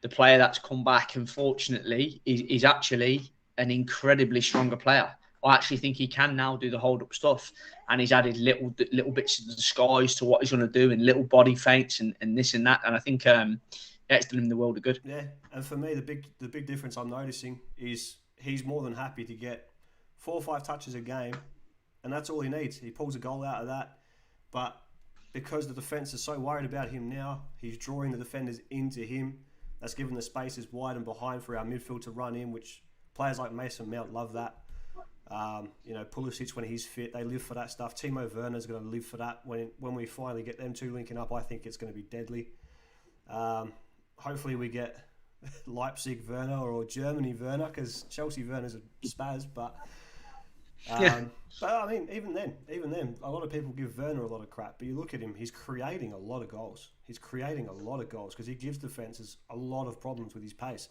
the player that's come back, unfortunately, is actually an incredibly stronger player. I actually think he can now do the hold-up stuff, and he's added little bits of the disguise to what he's going to do, and little body feints and this and that. And I think it's done him the world of good. Yeah, and for me, the big difference I'm noticing is he's more than happy to get 4 or 5 touches a game, and that's all he needs. He pulls a goal out of that, but because the defence is so worried about him now, he's drawing the defenders into him. That's given the spaces wide and behind for our midfield to run in, which players like Mason Mount love that. Pulisic, when he's fit, they live for that stuff. Timo Werner's going to live for that. When we finally get them two linking up, I think it's going to be deadly. Hopefully we get Leipzig Werner or Germany Werner, because Chelsea Werner's a spaz. But I mean, even then, a lot of people give Werner a lot of crap. But you look at him; he's creating a lot of goals. He's creating a lot of goals because he gives defenses a lot of problems with his pace.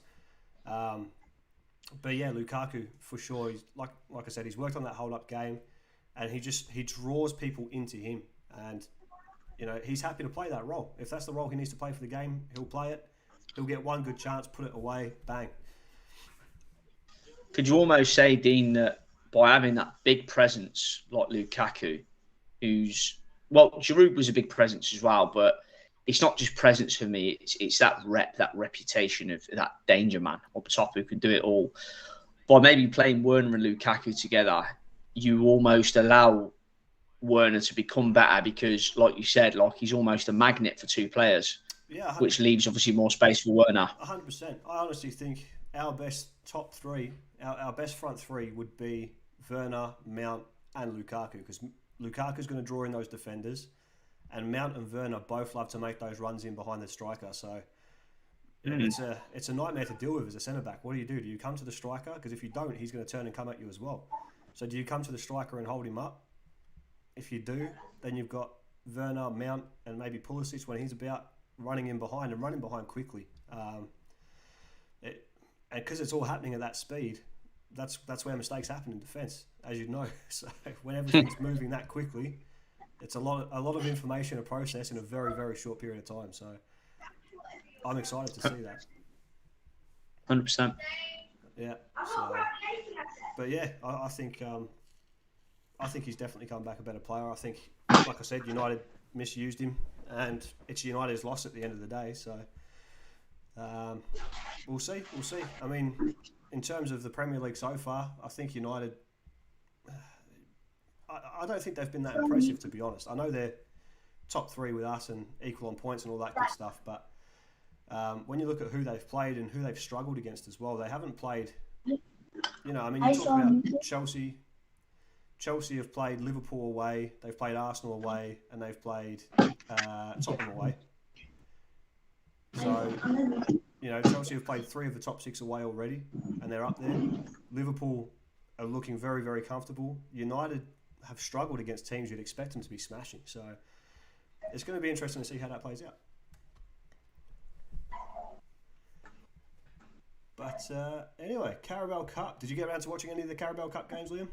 But yeah, Lukaku for sure. He's like I said, he's worked on that hold-up game, and he draws people into him, and he's happy to play that role. If that's the role he needs to play for the game, he'll play it. He'll get one good chance, put it away, bang. Could you almost say, Dean, that by having that big presence like Lukaku, Giroud was a big presence as well, but it's not just presence for me. It's that reputation of that danger man up top who can do it all. By maybe playing Werner and Lukaku together, you almost allow Werner to become better because, like you said, he's almost a magnet for two players. Yeah, which leaves obviously more space for Werner. 100%. I honestly think our best top three, our best front three would be Werner, Mount, and Lukaku, because Lukaku's going to draw in those defenders, and Mount and Werner both love to make those runs in behind the striker. So it's a nightmare to deal with as a centre back. What do? Do you come to the striker? Because if you don't, he's going to turn and come at you as well. So do you come to the striker and hold him up? If you do, then you've got Werner, Mount, and maybe Pulisic when he's about running in behind and running behind quickly. And because it's all happening at that speed, that's where mistakes happen in defence, as you know. So when everything's moving that quickly, it's a lot of information to process in a very, very short period of time. So I'm excited to see that. 100%. Yeah. So, but yeah, I think he's definitely come back a better player. I think, like I said, United misused him, and it's United's loss at the end of the day. So we'll see. I mean, in terms of the Premier League so far, I think United, I don't think they've been that impressive, to be honest. I know they're top three with us and equal on points and all that good stuff, but when you look at who they've played and who they've struggled against as well, they haven't played, I mean, you talk about Chelsea. Chelsea have played Liverpool away, they've played Arsenal away, and they've played Tottenham away. So, Chelsea have played 3 of the top 6 away already, and they're up there. Liverpool are looking very, very comfortable. United have struggled against teams you'd expect them to be smashing. So, it's going to be interesting to see how that plays out. But anyway, Carabao Cup. Did you get around to watching any of the Carabao Cup games, Liam?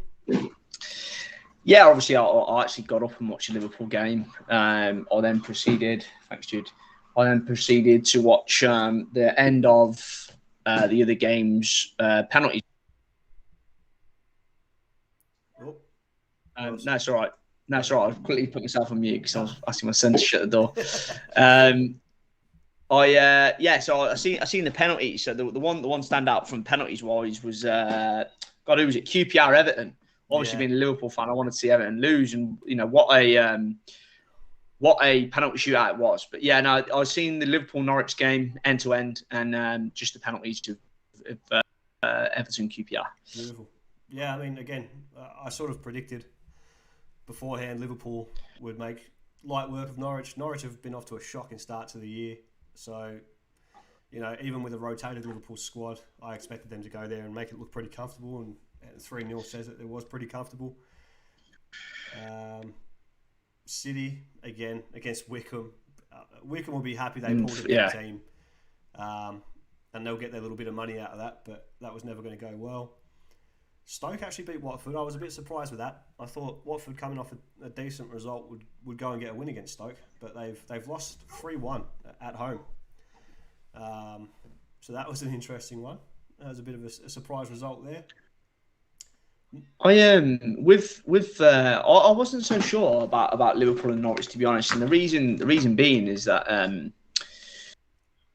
Yeah, obviously, I actually got up and watched a Liverpool game. I then proceeded. Thanks, Jude. I then proceeded to watch the end of the other games penalties. Oh. No, it's all right. No, that's right. I've quickly put myself on mute because I was asking my son to shut the door. So I seen the penalties. So the one standout from penalties wise was who was it? QPR Everton. Obviously, being a Liverpool fan, I wanted to see Everton lose, and what a penalty shootout it was. But yeah, no, I've seen the Liverpool Norwich game end to end, and just the penalties to Everton QPR. Beautiful. Yeah, I mean, again, I sort of predicted beforehand Liverpool would make light work of Norwich. Norwich have been off to a shocking start to the year. So, even with a rotated Liverpool squad, I expected them to go there and make it look pretty comfortable. And 3-0 says that it was pretty comfortable. City, again, against Wickham. Wickham will be happy they pulled a big team. And they'll get their little bit of money out of that, but that was never going to go well. Stoke actually beat Watford. I was a bit surprised with that. I thought Watford coming off a decent result would go and get a win against Stoke, but they've lost 3-1 at home. So that was an interesting one. That was a bit of a surprise result there. I wasn't so sure about Liverpool and Norwich, to be honest, and the reason being is that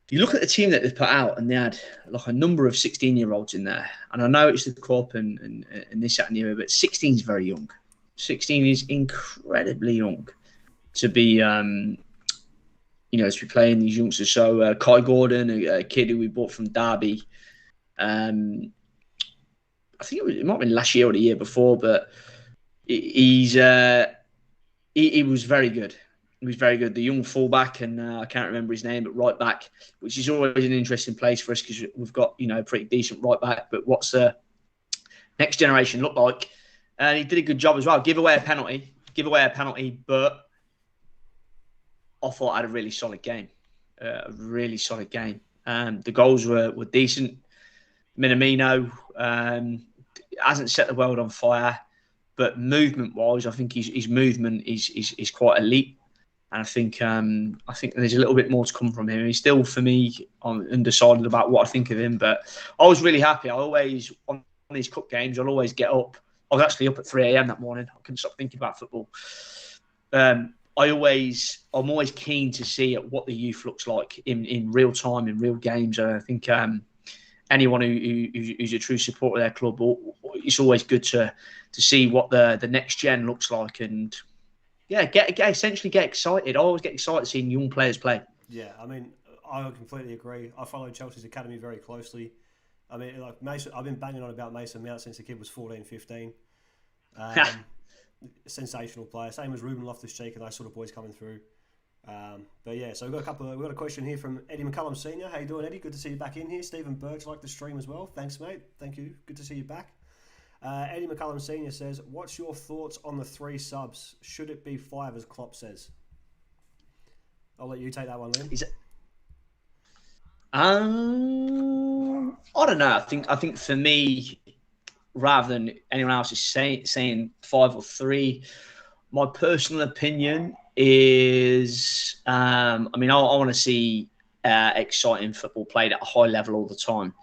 you look at the team that they've put out, and they had like a number of 16-year-olds in there. And I know it's the Cup and this, that, and the other, but 16 is very young. 16 is incredibly young to be, to be playing these youngsters. So Kai Gordon, a kid who we bought from Derby, I think it might have been last year or the year before, but he was very good. He was very good. The young fullback, and I can't remember his name, but right back, which is always an interesting place for us because we've got a pretty decent right back. But what's the next generation look like? And he did a good job as well. Give away a penalty, but I thought I had a really solid game. The goals were decent. Minamino hasn't set the world on fire, but movement-wise, I think his movement is quite elite. And I think there's a little bit more to come from him. He's still, for me, undecided about what I think of him. But I was really happy. I always, on these cup games, I'll always get up. I was actually up at 3 a.m. that morning. I couldn't stop thinking about football. I'm always keen to see what the youth looks like in real time, in real games. And I think anyone who's a true supporter of their club, it's always good to see what the next gen looks like, and essentially get excited. I always get excited seeing young players play. Yeah, I mean, I completely agree. I follow Chelsea's academy very closely. I mean, like Mason, I've been banging on about Mason Mount since the kid was 14, 15. Sensational player. Same as Ruben Loftus-Cheek and those sort of boys coming through. But yeah, so we've got a question here from Eddie McCullum Senior. How you doing, Eddie? Good to see you back in here. Stephen Burke's liked the stream as well. Thanks, mate. Thank you. Good to see you back. Eddie McCullum Senior says, "What's your thoughts on the 3 subs? Should it be 5 as Klopp says?" I'll let you take that one, Liam. I don't know. I think for me, rather than anyone else is saying 5 or 3, my personal opinion is, I want to see exciting football played at a high level all the time.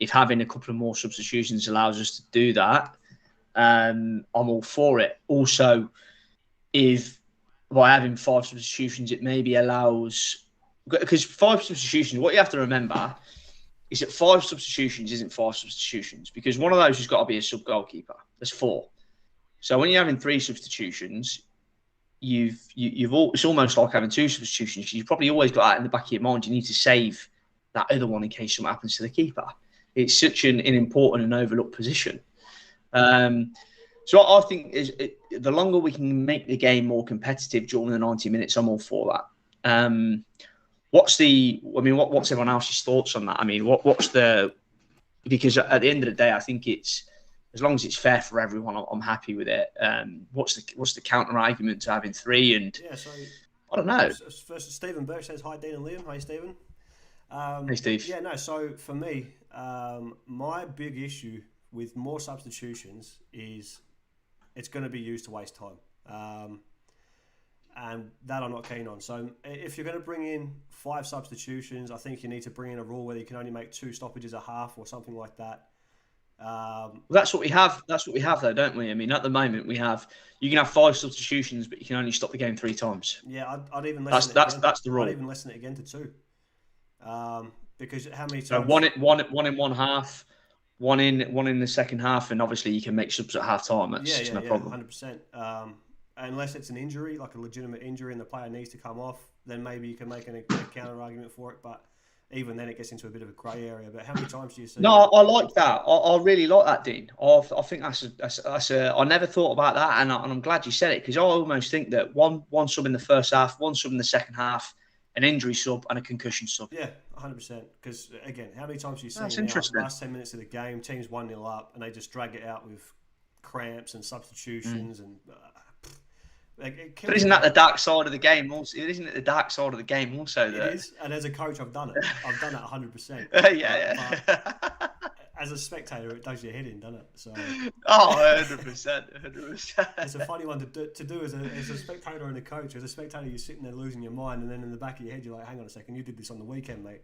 If having a couple of more substitutions allows us to do that, I'm all for it. Also, if by having 5 substitutions, it maybe allows, because 5 substitutions, what you have to remember is that 5 substitutions isn't 5 substitutions, because one of those has got to be a sub goalkeeper. There's 4. So when you're having 3 substitutions, it's almost like having 2 substitutions. You've probably always got that in the back of your mind. You need to save that other one in case something happens to the keeper. It's such an important and overlooked position. So I think the longer we can make the game more competitive during the 90 minutes, I'm all for that. What's everyone else's thoughts on that? I mean, because at the end of the day, I think it's, as long as it's fair for everyone, I'm happy with it. What's the counter argument to having 3? And so I don't know. First, Stephen Burke says, "Hi, Dean and Liam." Hi, Stephen. Hey, Steve. Yeah, no. So for me, my big issue with more substitutions is it's going to be used to waste time, and that I'm not keen on. So if you're going to bring in 5 substitutions, I think you need to bring in a rule where you can only make 2 stoppages a half or something like that. Well, that's what we have. That's what we have, though, don't we? I mean, at the moment, you can have 5 substitutions, but you can only stop the game 3 times. Yeah, I'd even lessen it again. That's the rule. I'd even lessen it again to 2. Because how many times? So one in one half, one in the second half, and obviously you can make subs at half time. That's no problem. 100%. Unless it's an injury, like a legitimate injury, and the player needs to come off, then maybe you can make a counter argument for it. But even then, it gets into a bit of a grey area. But how many times do you see? No, I like that. I really like that, Dean. I think that's a. I never thought about that, and I'm glad you said it, because I almost think that one sub in the first half, one sub in the second half, an injury sub, and a concussion sub. Yeah, 100%. Because again, how many times do you see That's in the interesting. last 10 minutes of the game, teams 1-0 up, and they just drag it out with cramps and substitutions and. But isn't that the dark side of the game? Also, isn't it the dark side of the game? Also, it is. And as a coach, I've done it. I've done it 100%. Yeah. As a spectator, it does your head in, doesn't it? So. 100%. It's a funny one to do as a spectator and a coach. As a spectator, you're sitting there losing your mind, and then in the back of your head, you're like, "Hang on a second, you did this on the weekend, mate."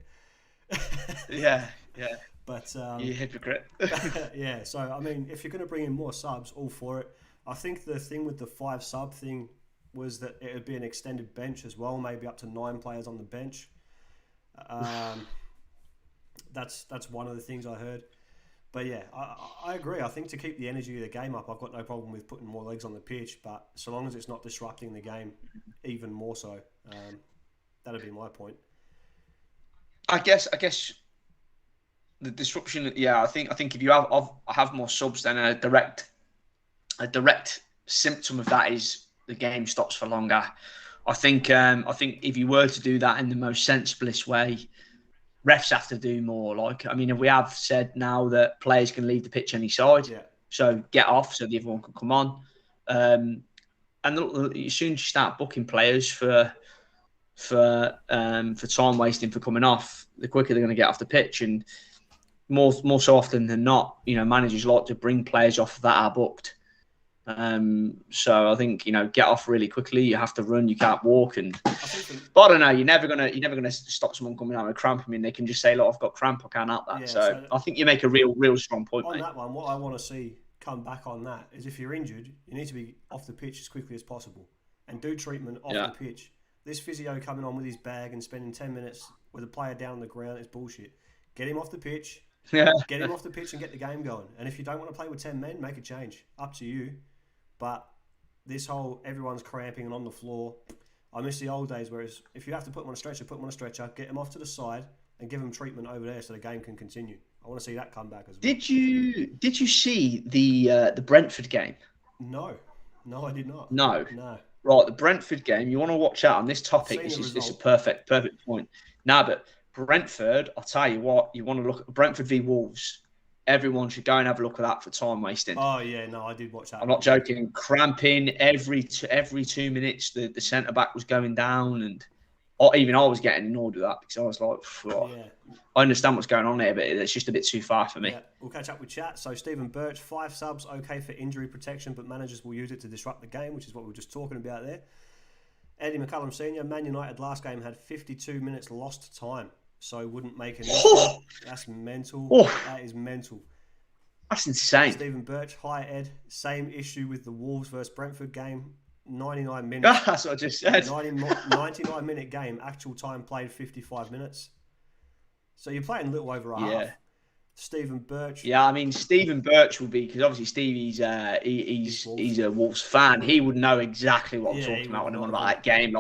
Yeah. But you hypocrite. Yeah. So I mean, if you're going to bring in more subs, all for it. I think the thing with the 5 sub thing was that it would be an extended bench as well, maybe up to 9 players on the bench. That's one of the things I heard. But yeah, I agree. I think to keep the energy of the game up, I've got no problem with putting more legs on the pitch. But so long as it's not disrupting the game, even more so, that'd be my point. I guess the disruption. Yeah, I think if you have more subs, then a direct symptom of that is the game stops for longer. I think if you were to do that in the most sensiblest way, refs have to do more. Like, I mean, we have said now that players can leave the pitch any side, so get off so the other one can come on. And as soon as you start booking players for time wasting for coming off, the quicker they're going to get off the pitch. And more so often than not, managers like to bring players off that are booked. So I think get off really quickly. You have to run. You can't walk. But I don't know. You're never gonna stop someone coming out with cramp. I mean, they can just say, "Look, I've got cramp. I can't help that." So I think you make a real strong point, on mate. that one. What I want to see come back on that is if you're injured, you need to be off the pitch as quickly as possible and do treatment off the pitch. This physio coming on with his bag and spending 10 minutes with a player down on the ground is bullshit. Get him off the pitch. Get him off the pitch and get the game going. And if you don't want to play with 10 men, make a change. Up to you. But this whole everyone's cramping and on the floor, I miss the old days where if you have to put them on a stretcher, put them on a stretcher, get them off to the side and give them treatment over there so the game can continue. I want to see that come back as well. Did you see the Brentford game? No, I did not. No. Right, the Brentford game. You want to watch out on this topic. This is a perfect point. Now, but Brentford, I'll tell you what. You want to look at Brentford v Wolves. Everyone should go and have a look at that for time wasting. Oh yeah, no, I did watch that. I'm not joking. Cramping every 2 minutes. The centre back was going down, and even I was getting annoyed with that because I was like, I understand what's going on here, but it's just a bit too far for me. Yeah, we'll catch up with chat. So Stephen Birch, 5 subs, okay for injury protection, but managers will use it to disrupt the game, which is what we were just talking about there. Andy McCullum Senior, Man United last game had 52 minutes lost time. So wouldn't make an issue. That's mental. That is mental. That's insane. Stephen Birch, hi Ed. Same issue with the Wolves versus Brentford game. 99 minutes. That's what I just said. 99-minute game. Actual time played 55 minutes. So you're playing a little over a half. Stephen Birch. Yeah, I mean Stephen Birch will be, because obviously Stevie's he's a Wolves fan. He would know exactly what I'm talking about when I'm on about that game.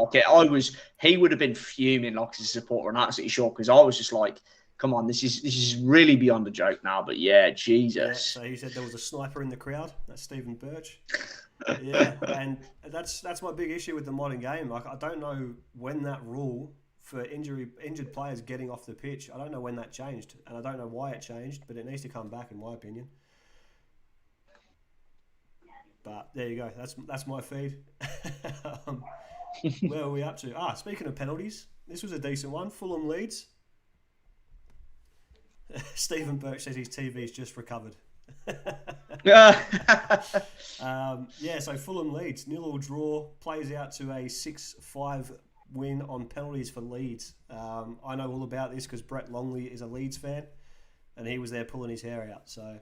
He would have been fuming like as a supporter, and absolutely sure, because I was just like, come on, this is really beyond a joke now. But yeah, Jesus. Yeah, so he said there was a sniper in the crowd. That's Stephen Birch. Yeah, and that's my big issue with the modern game. Like, I don't know when that rule for injured players getting off the pitch, I don't know when that changed, and I don't know why it changed, but it needs to come back, in my opinion. But there you go. That's my feed. Where are we up to? Speaking of penalties, this was a decent one. Fulham Leeds. Stephen Birch says his TV's just recovered. So Fulham Leeds, 0-0 draw, plays out to a 6-5 win on penalties for Leeds. I know all about this because Brett Longley is a Leeds fan, and he was there pulling his hair out. So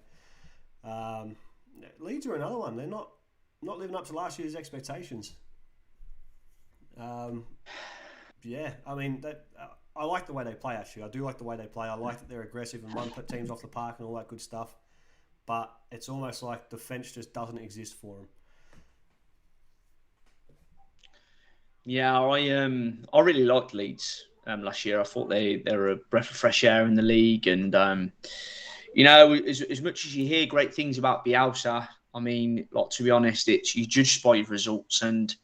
Leeds are another one. They're not living up to last year's expectations. Yeah, I mean, I like the way they play, actually. I do like the way they play. I like that they're aggressive and run teams off the park and all that good stuff. But it's almost like defence just doesn't exist for them. Yeah, I really liked Leeds last year. I thought they were a breath of fresh air in the league, and as much as you hear great things about Bielsa, I mean, like, to be honest, you judge by your results, and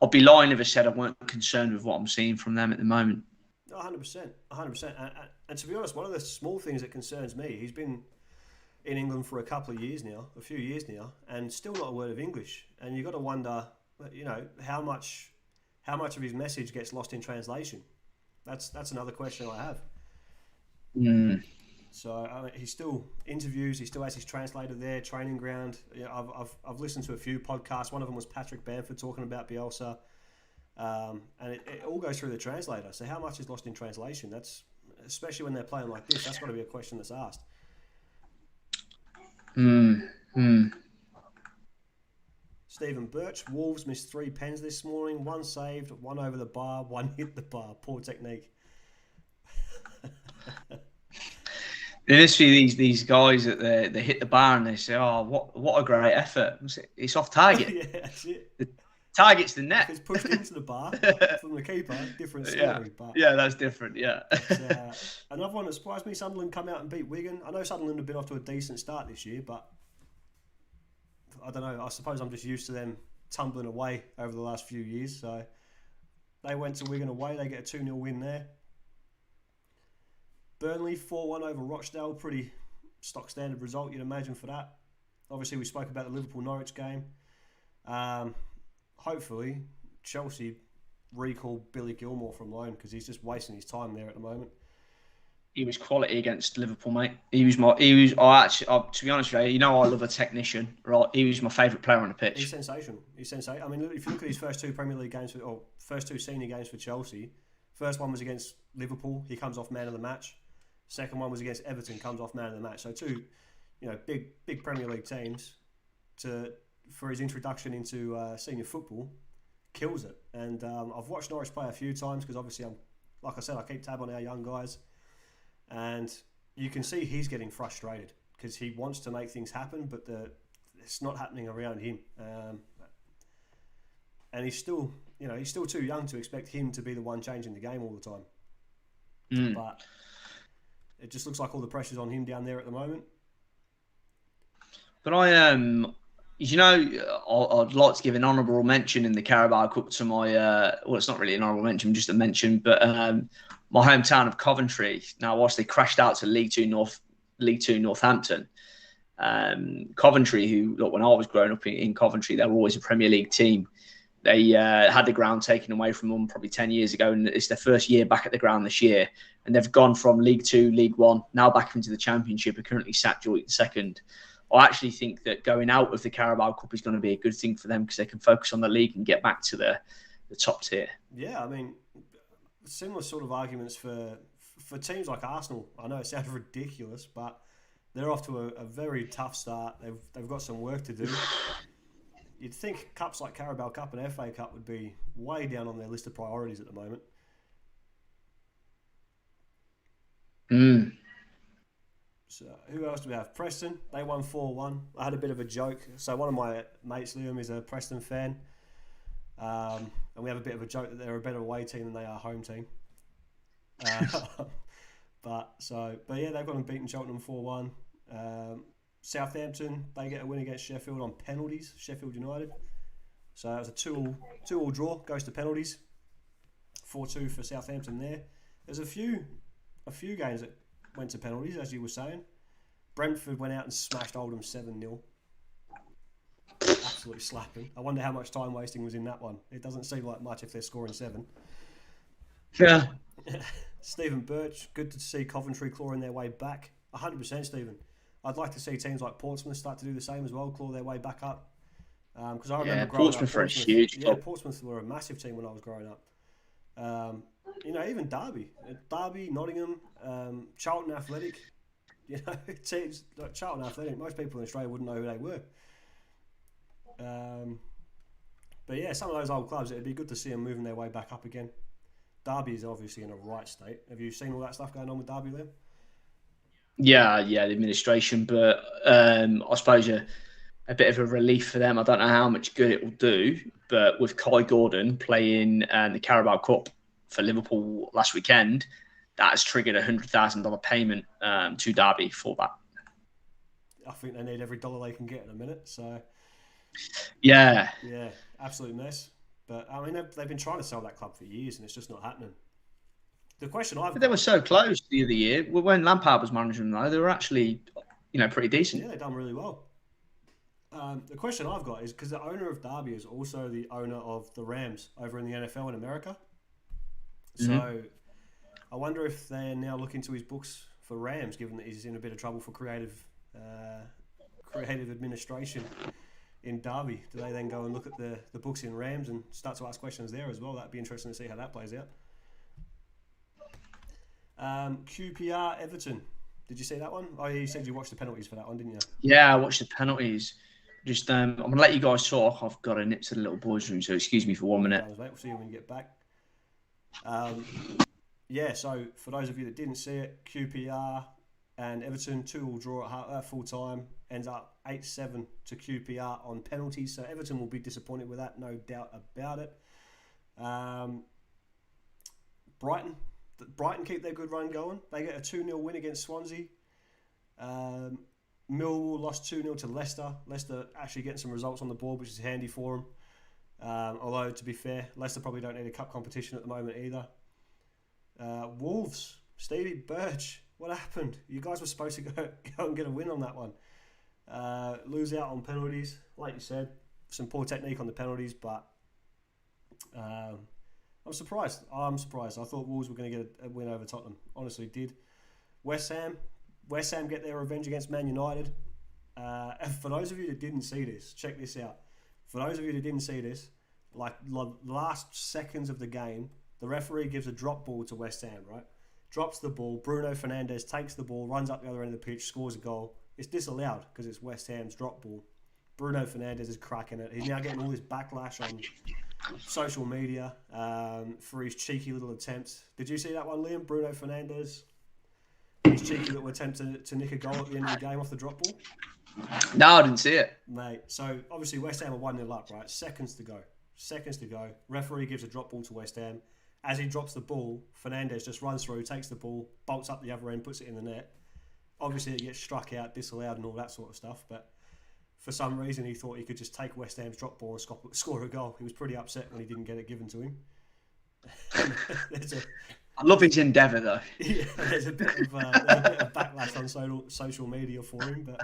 I'd be lying if I said I weren't concerned with what I'm seeing from them at the moment. 100%, 100%. And to be honest, one of the small things that concerns me, he's been in England for a few years now, and still not a word of English. And you've got to wonder, how much of his message gets lost in translation. That's another question I have. So he still interviews. He still has his translator there, training ground. I've listened to a few podcasts. One of them was Patrick Bamford talking about Bielsa, and it all goes through the translator. So how much is lost in translation? That's, especially when they're playing like this, that's got to be a question that's asked. Stephen Birch, Wolves missed 3 pens this morning. 1 saved, 1 over the bar, 1 hit the bar. Poor technique. There must be these guys that they hit the bar and they say, "Oh, what a great effort!" It's off target. Yeah, that's it. The target's the net. If it's pushed into the bar from the keeper, different story. Yeah, but that's different. Yeah. Another one that surprised me: Sunderland come out and beat Wigan. I know Sunderland have been off to a decent start this year, but I don't know. I suppose I'm just used to them tumbling away over the last few years. So they went to Wigan away. They get a 2-0 win there. Burnley 4-1 over Rochdale. Pretty stock standard result, you'd imagine, for that. Obviously, we spoke about the Liverpool-Norwich game. Hopefully, Chelsea recall Billy Gilmore from loan, because he's just wasting his time there at the moment. He was quality against Liverpool, mate. To be honest with you, I love a technician, right? He was my favourite player on the pitch. He's sensational. I mean, if you look at his first 2 Premier League games, or first 2 senior games for Chelsea, first one was against Liverpool. He comes off man of the match. Second one was against Everton, comes off man of the match. So 2, big Premier League teams for his introduction into senior football, kills it. And I've watched Norwich play a few times because obviously like I said, I keep tab on our young guys, and you can see he's getting frustrated because he wants to make things happen, but it's not happening around him. And he's still too young to expect him to be the one changing the game all the time. But it just looks like all the pressure's on him down there at the moment. But I'd like to give an honourable mention in the Carabao Cup to my, well, it's not really an honourable mention, just a mention, but my hometown of Coventry. Now, whilst they crashed out to League Two Northampton, Coventry, who, look, when I was growing up in Coventry, they were always a Premier League team. They had the ground taken away from them probably 10 years ago, and it's their first year back at the ground this year. And they've gone from League Two, League One, now back into the Championship, are currently sat joint second. I actually think that going out of the Carabao Cup is going to be a good thing for them because they can focus on the league and get back to the top tier. Yeah, I mean, similar sort of arguments for teams like Arsenal. I know it sounds ridiculous, but they're off to a very tough start. They've got some work to do. You'd think cups like Carabao Cup and FA Cup would be way down on their list of priorities at the moment. So who else do we have? Preston. They won 4-1. I had a bit of a joke. So one of my mates, Liam, is a Preston fan. And we have a bit of a joke that they're a better away team than they are home team. But yeah, they've gone and beaten Cheltenham 4-1. Southampton, they get a win against Sheffield on penalties, Sheffield United. So it was a 2-2 draw, goes to penalties. 4-2 for Southampton there. There's a few games that went to penalties, as you were saying. Brentford went out and smashed Oldham 7-0. Absolutely slapping. I wonder how much time wasting was in that one. It doesn't seem like much if they're scoring 7. Yeah. Stephen Birch, good to see Coventry clawing their way back. 100%, Stephen. I'd like to see teams like Portsmouth start to do the same as well, claw their way back up. Because I remember growing up, Portsmouth were a massive team when I was growing up. Even Derby, Nottingham, Charlton Athletic. You know, teams like Charlton Athletic, most people in Australia wouldn't know who they were. But yeah, some of those old clubs, it'd be good to see them moving their way back up again. Derby is obviously in a right state. Have you seen all that stuff going on with Derby, Liam? Yeah, the administration, but I suppose a bit of a relief for them. I don't know how much good it will do, but with Kai Gordon playing the Carabao Cup for Liverpool last weekend, that has triggered $100,000 payment to Derby for that. I think they need every dollar they can get in a minute. So yeah, absolute mess. But I mean, they've been trying to sell that club for years, and it's just not happening. The question they were so close the other year when Lampard was managing them. Though they were actually, pretty decent. Yeah, they've done really well. The question I've got is because the owner of Derby is also the owner of the Rams over in the NFL in America. So I wonder if they're now looking to his books for Rams, given that he's in a bit of trouble for creative administration in Derby. Do they then go and look at the books in Rams and start to ask questions there as well? That'd be interesting to see how that plays out. Qpr Everton. Did you see that one? Oh, you said you watched the penalties for that one, didn't you? Yeah, I watched the penalties. Just I'm going to let you guys talk. I've got a nip to the little boys' room, so excuse me for 1 minute. We'll see you when you get back. So for those of you that didn't see it, QPR and Everton 2-2 draw at full time, ends up 8-7 to QPR on penalties. So Everton will be disappointed with that, no doubt about it. Brighton keep their good run going. They get a 2-0 win against Swansea. Millwall lost 2-0 to Leicester. Leicester actually getting some results on the board, which is handy for them. Although, to be fair, Leicester probably don't need a cup competition at the moment either. Wolves, Stevie Birch, what happened? You guys were supposed to go and get a win on that one. Lose out on penalties, like you said. Some poor technique on the penalties, but I'm surprised. I thought Wolves were going to get a win over Tottenham. Honestly, did. West Ham get their revenge against Man United. And for those of you that didn't see this, check this out. For those of you that didn't see this, like last seconds of the game, the referee gives a drop ball to West Ham, right? Drops the ball. Bruno Fernandes takes the ball, runs up the other end of the pitch, scores a goal. It's disallowed because it's West Ham's drop ball. Bruno Fernandes is cracking it. He's now getting all this backlash on social media for his cheeky little attempts. Did you see that one, Liam? Bruno Fernandes, his cheeky little attempt to nick a goal at the end of the game off the drop ball? No, I didn't see it. Mate, so obviously West Ham are 1-0 up, right? Seconds to go. Referee gives a drop ball to West Ham. As he drops the ball, Fernandes just runs through, takes the ball, bolts up the other end, puts it in the net. Obviously it gets struck out, disallowed and all that sort of stuff, but for some reason he thought he could just take West Ham's drop ball and score a goal. He was pretty upset when he didn't get it given to him. I love his endeavour though. Yeah, there's a bit of backlash on social media for him, but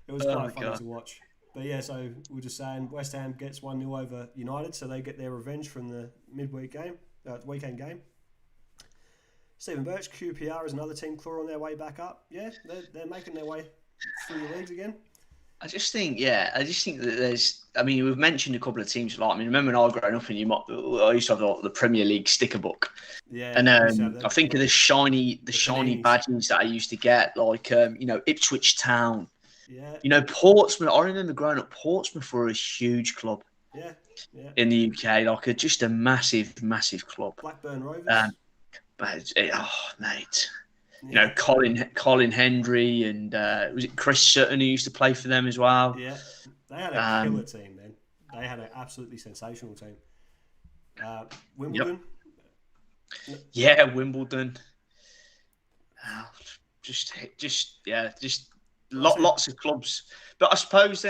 it was quite funny to watch. But yeah, so we're just saying West Ham gets 1-0 over United, so they get their revenge from the weekend game. Stephen Birch, QPR is another team clawing their way back up. Yeah, they're making their way through the leagues again. I just think that there's. I mean, we've mentioned a couple of teams. Remember when I was growing up, and I used to have the Premier League sticker book. Yeah, and I think of the shiny badges that I used to get, like Ipswich Town. Yeah. Portsmouth. I remember growing up. Portsmouth were a huge club. Yeah. In the UK, like just a massive club. Blackburn Rovers. Mate. Yeah. Colin Hendry and was it Chris Sutton who used to play for them as well? Yeah, they had a killer team then. They had an absolutely sensational team. Wimbledon. Yep. Yeah, Wimbledon. Just lots of clubs. But I suppose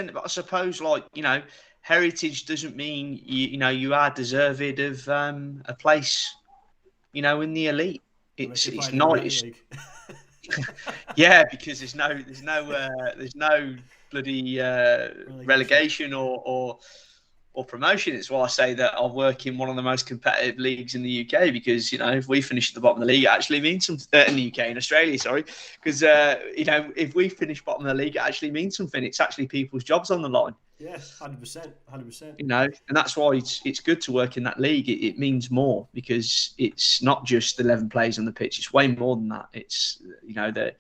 heritage doesn't mean you are deserved of a place, in the elite. It's not. Yeah, because there's no bloody relegation or promotion. It's why I say that I work in one of the most competitive leagues in the UK, because if we finish at the bottom of the league, it actually means something. In the UK, in Australia, sorry, because if we finish bottom of the league, it actually means something. It's actually people's jobs on the line. Yeah, 100%, 100%. You know, and that's why it's good to work in that league. It means more because it's not just 11 players on the pitch. It's way more than that. It's, you know, the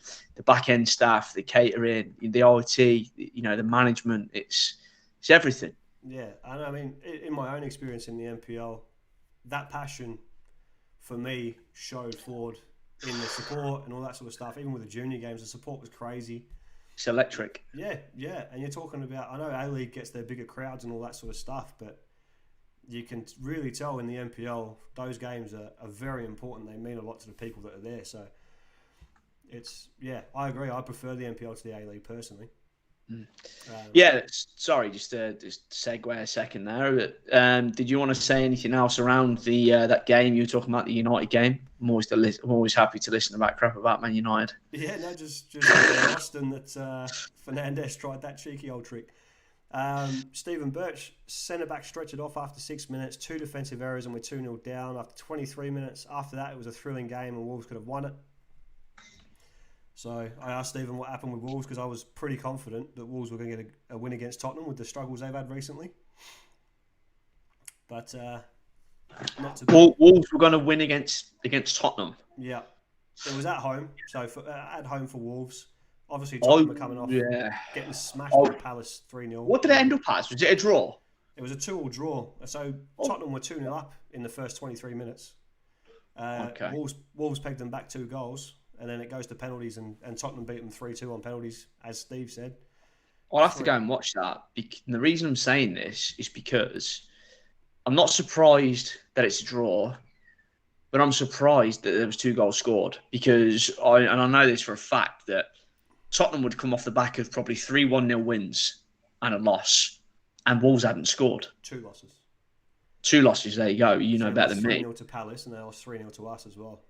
back end staff, the catering, the IT, you know, the management. It's everything. Yeah, and I mean, in my own experience in the NPL, that passion for me showed forward in the support and all that sort of stuff. Even with the junior games, the support was crazy. It's electric. Yeah, yeah, and you're talking about. I know A League gets their bigger crowds and all that sort of stuff, but you can really tell in the NPL those games are very important. They mean a lot to the people that are there. So it's I agree. I prefer the NPL to the A League personally. Yeah, sorry, just segue a second there. But, did you want to say anything else around the that game you were talking about, the United game? I'm always happy to listen about crap about Man United. Yeah, no, just Austin that Fernandez tried that cheeky old trick. Stephen Birch, centre back, stretched it off after 6 minutes, 2 defensive errors, and we're 2-0 down after 23 minutes. After that, it was a thrilling game, and Wolves could have won it. So I asked Stephen what happened with Wolves because I was pretty confident that Wolves were going to get a win against Tottenham with the struggles they've had recently. But not to be. Wolves were going to win against Tottenham. Yeah, it was at home. So at home for Wolves. Obviously, Tottenham were coming off getting smashed by Palace 3-0. What did it end up as? Was it a draw? It was a 2-2 draw. So Tottenham were 2-0 up in the first 23 minutes. Okay. Wolves pegged them back 2 goals. And then it goes to penalties, and Tottenham beat them 3-2 on penalties, as Steve said. I'll have to go and watch that. And the reason I'm saying this is because I'm not surprised that it's a draw, but I'm surprised that there was 2 goals scored because I know this for a fact that Tottenham would come off the back of probably 3 1-0 wins and a loss, and Wolves hadn't scored. 2 losses. 2 losses, there you go. You know better than me. 3-0 to Palace, and they lost 3-0 to us as well.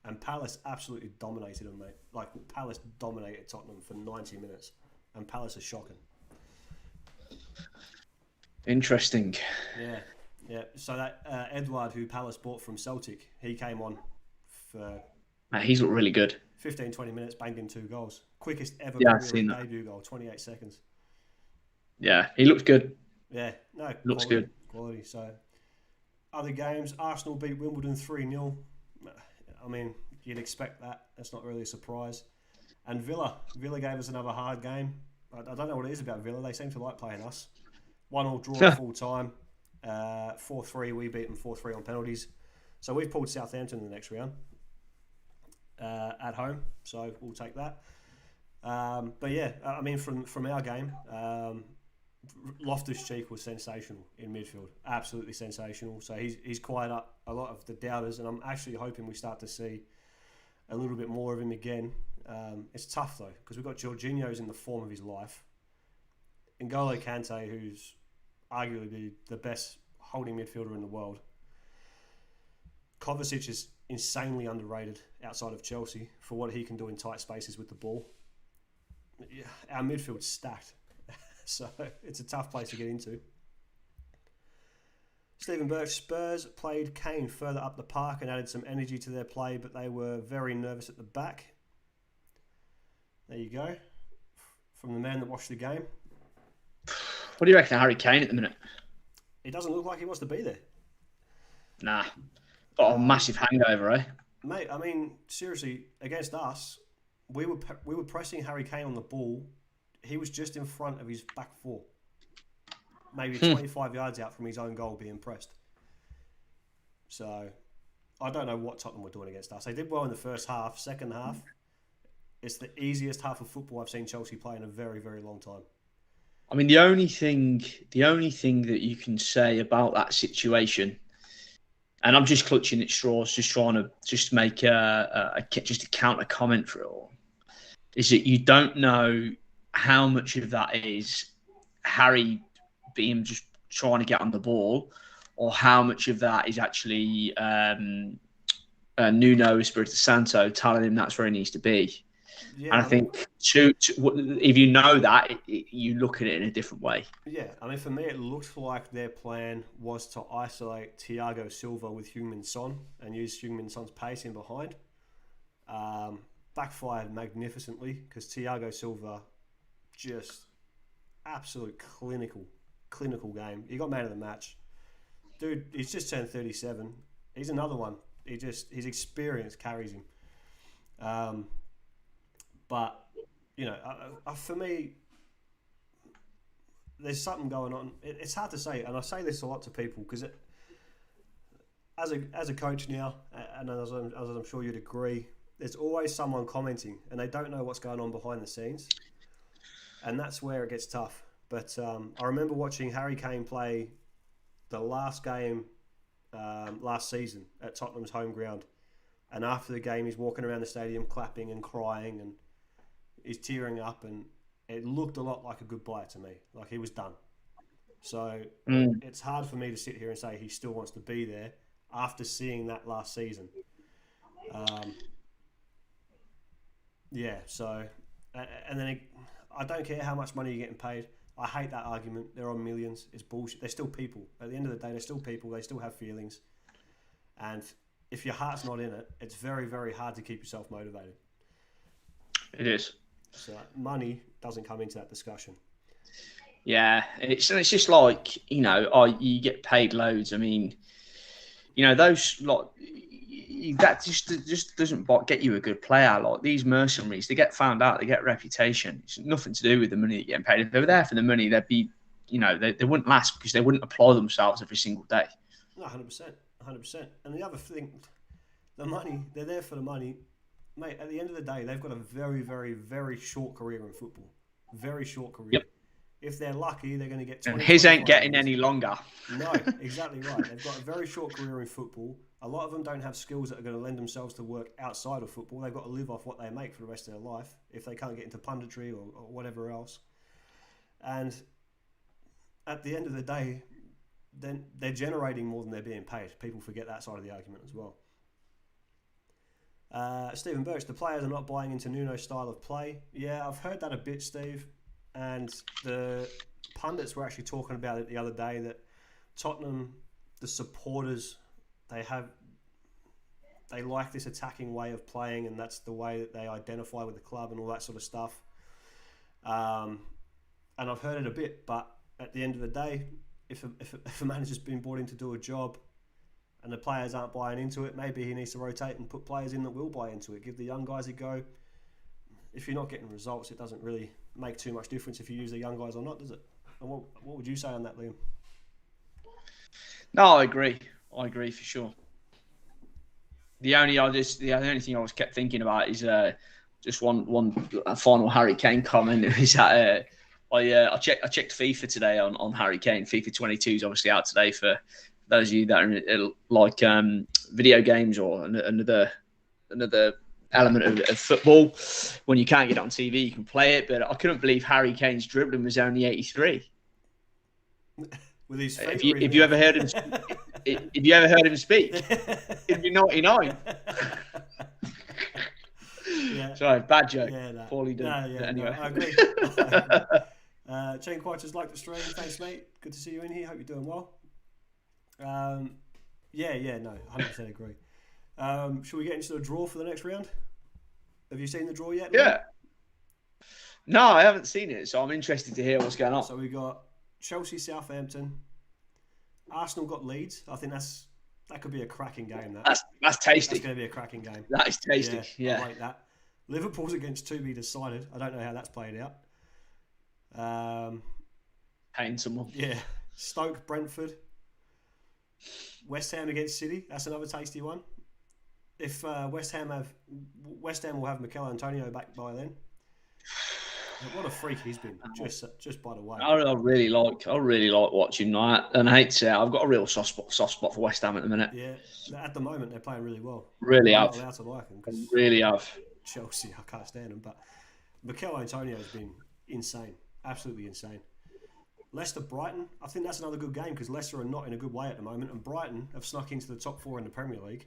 And Palace absolutely dominated them, mate. Like, Palace dominated Tottenham for 90 minutes. And Palace is shocking. Interesting. Yeah. So that Edouard, who Palace bought from Celtic, he came on for... He's looked really good. 15, 20 minutes, banged in 2 goals. Quickest ever debut goal, 28 seconds. Yeah, he looked good. Yeah, no, looks good. Quality. So, other games, Arsenal beat Wimbledon 3-0. I mean, you'd expect that. That's not really a surprise. And Villa gave us another hard game. I don't know what it is about Villa. They seem to like playing us. 1-1 draw at full time. 4-3, we beat them 4-3 on penalties. So we've pulled Southampton in the next round at home. So we'll take that. But yeah, I mean, from our game, Loftus-Cheek was sensational in midfield, absolutely sensational. So he's quieted up a lot of the doubters, and I'm actually hoping we start to see a little bit more of him again. It's tough though because we've got Jorginho's in the form of his life, N'Golo Kante, who's arguably the best holding midfielder in the world. Kovacic is insanely underrated outside of Chelsea for what he can do in tight spaces with the ball. Yeah, our midfield's stacked. So it's a tough place to get into. Stephen Birch, Spurs played Kane further up the park and added some energy to their play, but they were very nervous at the back. There you go. From the man that watched the game. What do you reckon of Harry Kane at the minute? He doesn't look like he wants to be there. Nah. Got a massive hangover, eh? Mate, I mean, seriously, against us, we were pressing Harry Kane on the ball. He was just in front of his back 4. Maybe 25 yards out from his own goal being pressed. So, I don't know what Tottenham were doing against us. They did well in the first half. Second half, it's the easiest half of football I've seen Chelsea play in a very, very long time. I mean, the only thing that you can say about that situation, and I'm just clutching at straws, just trying to make a counter comment for it all, is that you don't know how much of that is Harry being just trying to get on the ball, or how much of that is actually Nuno Espirito Santo telling him that's where he needs to be. Yeah, and I think if you know that, you look at it in a different way. Yeah, I mean, for me, it looked like their plan was to isolate Thiago Silva with Heung-min Son and use Heung-min Son's pace in behind. Backfired magnificently because Thiago Silva just absolute clinical game. He got man of the match. Dude, he's just turned 37. He's another one. His experience carries him. But you know, for me, there's something going on. It's hard to say, and I say this a lot to people because as a coach now, and as I'm sure you'd agree, there's always someone commenting, and they don't know what's going on behind the scenes, and that's where it gets tough. But I remember watching Harry Kane play the last game last season at Tottenham's home ground, and after the game, he's walking around the stadium clapping and crying, and he's tearing up, and it looked a lot like a goodbye to me, like he was done. So it's hard for me to sit here and say he still wants to be there after seeing that last season. So, and then I don't care how much money you're getting paid. I hate that argument. They're on millions. It's bullshit. They're still people. At the end of the day, they're still people. They still have feelings. And if your heart's not in it, it's very, very hard to keep yourself motivated. It is. So money doesn't come into that discussion. Yeah, it's just like, you know, you get paid loads. I mean, you know, those like that just doesn't get you a good player. Like these mercenaries, they get found out, they get reputation. It's nothing to do with the money they're getting paid. If they were there for the money, they'd be, you know, they wouldn't last because they wouldn't apply themselves every single day. No, 100%. And the other thing, the money, they're there for the money. Mate, at the end of the day, they've got a very, very, very short career in football. Very short career. Yep. If they're lucky, they're going to get 20. And his ain't getting any longer. No, exactly right. They've got a very short career in football. A lot of them don't have skills that are going to lend themselves to work outside of football. They've got to live off what they make for the rest of their life if they can't get into punditry or whatever else. And at the end of the day, then they're generating more than they're being paid. People forget that side of the argument as well. Stephen Birch, the players are not buying into Nuno's style of play. Yeah, I've heard that a bit, Steve. And the pundits were actually talking about it the other day that Tottenham, the supporters, they like this attacking way of playing, and that's the way that they identify with the club and all that sort of stuff. And I've heard it a bit, but at the end of the day, if a manager's been brought in to do a job and the players aren't buying into it, maybe he needs to rotate and put players in that will buy into it. Give the young guys a go. If you're not getting results, it doesn't really make too much difference if you use the young guys or not, does it? And what would you say on that, Liam? No, I agree for sure. The only thing I was kept thinking about is just one final Harry Kane comment. Is that I checked FIFA today on Harry Kane. FIFA 22 is obviously out today for those of you that are like video games or another element of football. When you can't get it on TV, you can play it. But I couldn't believe Harry Kane's dribbling was only 83. With his if you ever heard him, if you ever heard him speak, it'd be 99. Yeah. Sorry, bad joke. Yeah, no. Poorly done. No, anyway, no, I agree. Shane Quite just liked the stream. Thanks, mate. Good to see you in here. Hope you're doing well. 100% agree. Should we get into the draw for the next round? Have you seen the draw yet? Yeah. No, I haven't seen it, so I'm interested to hear what's going on. So we got Chelsea, Southampton. Arsenal got Leeds. I think that could be a cracking game. That's tasty. That's going to be a cracking game. That is tasty. Yeah. I like that. Liverpool's against to be decided. I don't know how that's played out. Paying someone. Yeah. Stoke, Brentford. West Ham against City. That's another tasty one. If West Ham will have Mikel Antonio back by then. What a freak he's been, just by the way. I really like watching that, and I hate to say it, I've got a real soft spot for West Ham at the minute. Yeah, at the moment they're playing really well. Really I'm have. not allowed to like them because really have. Chelsea, I can't stand them, but Mikel Antonio has been insane, absolutely insane. Leicester, Brighton, I think that's another good game because Leicester are not in a good way at the moment, and Brighton have snuck into the top 4 in the Premier League.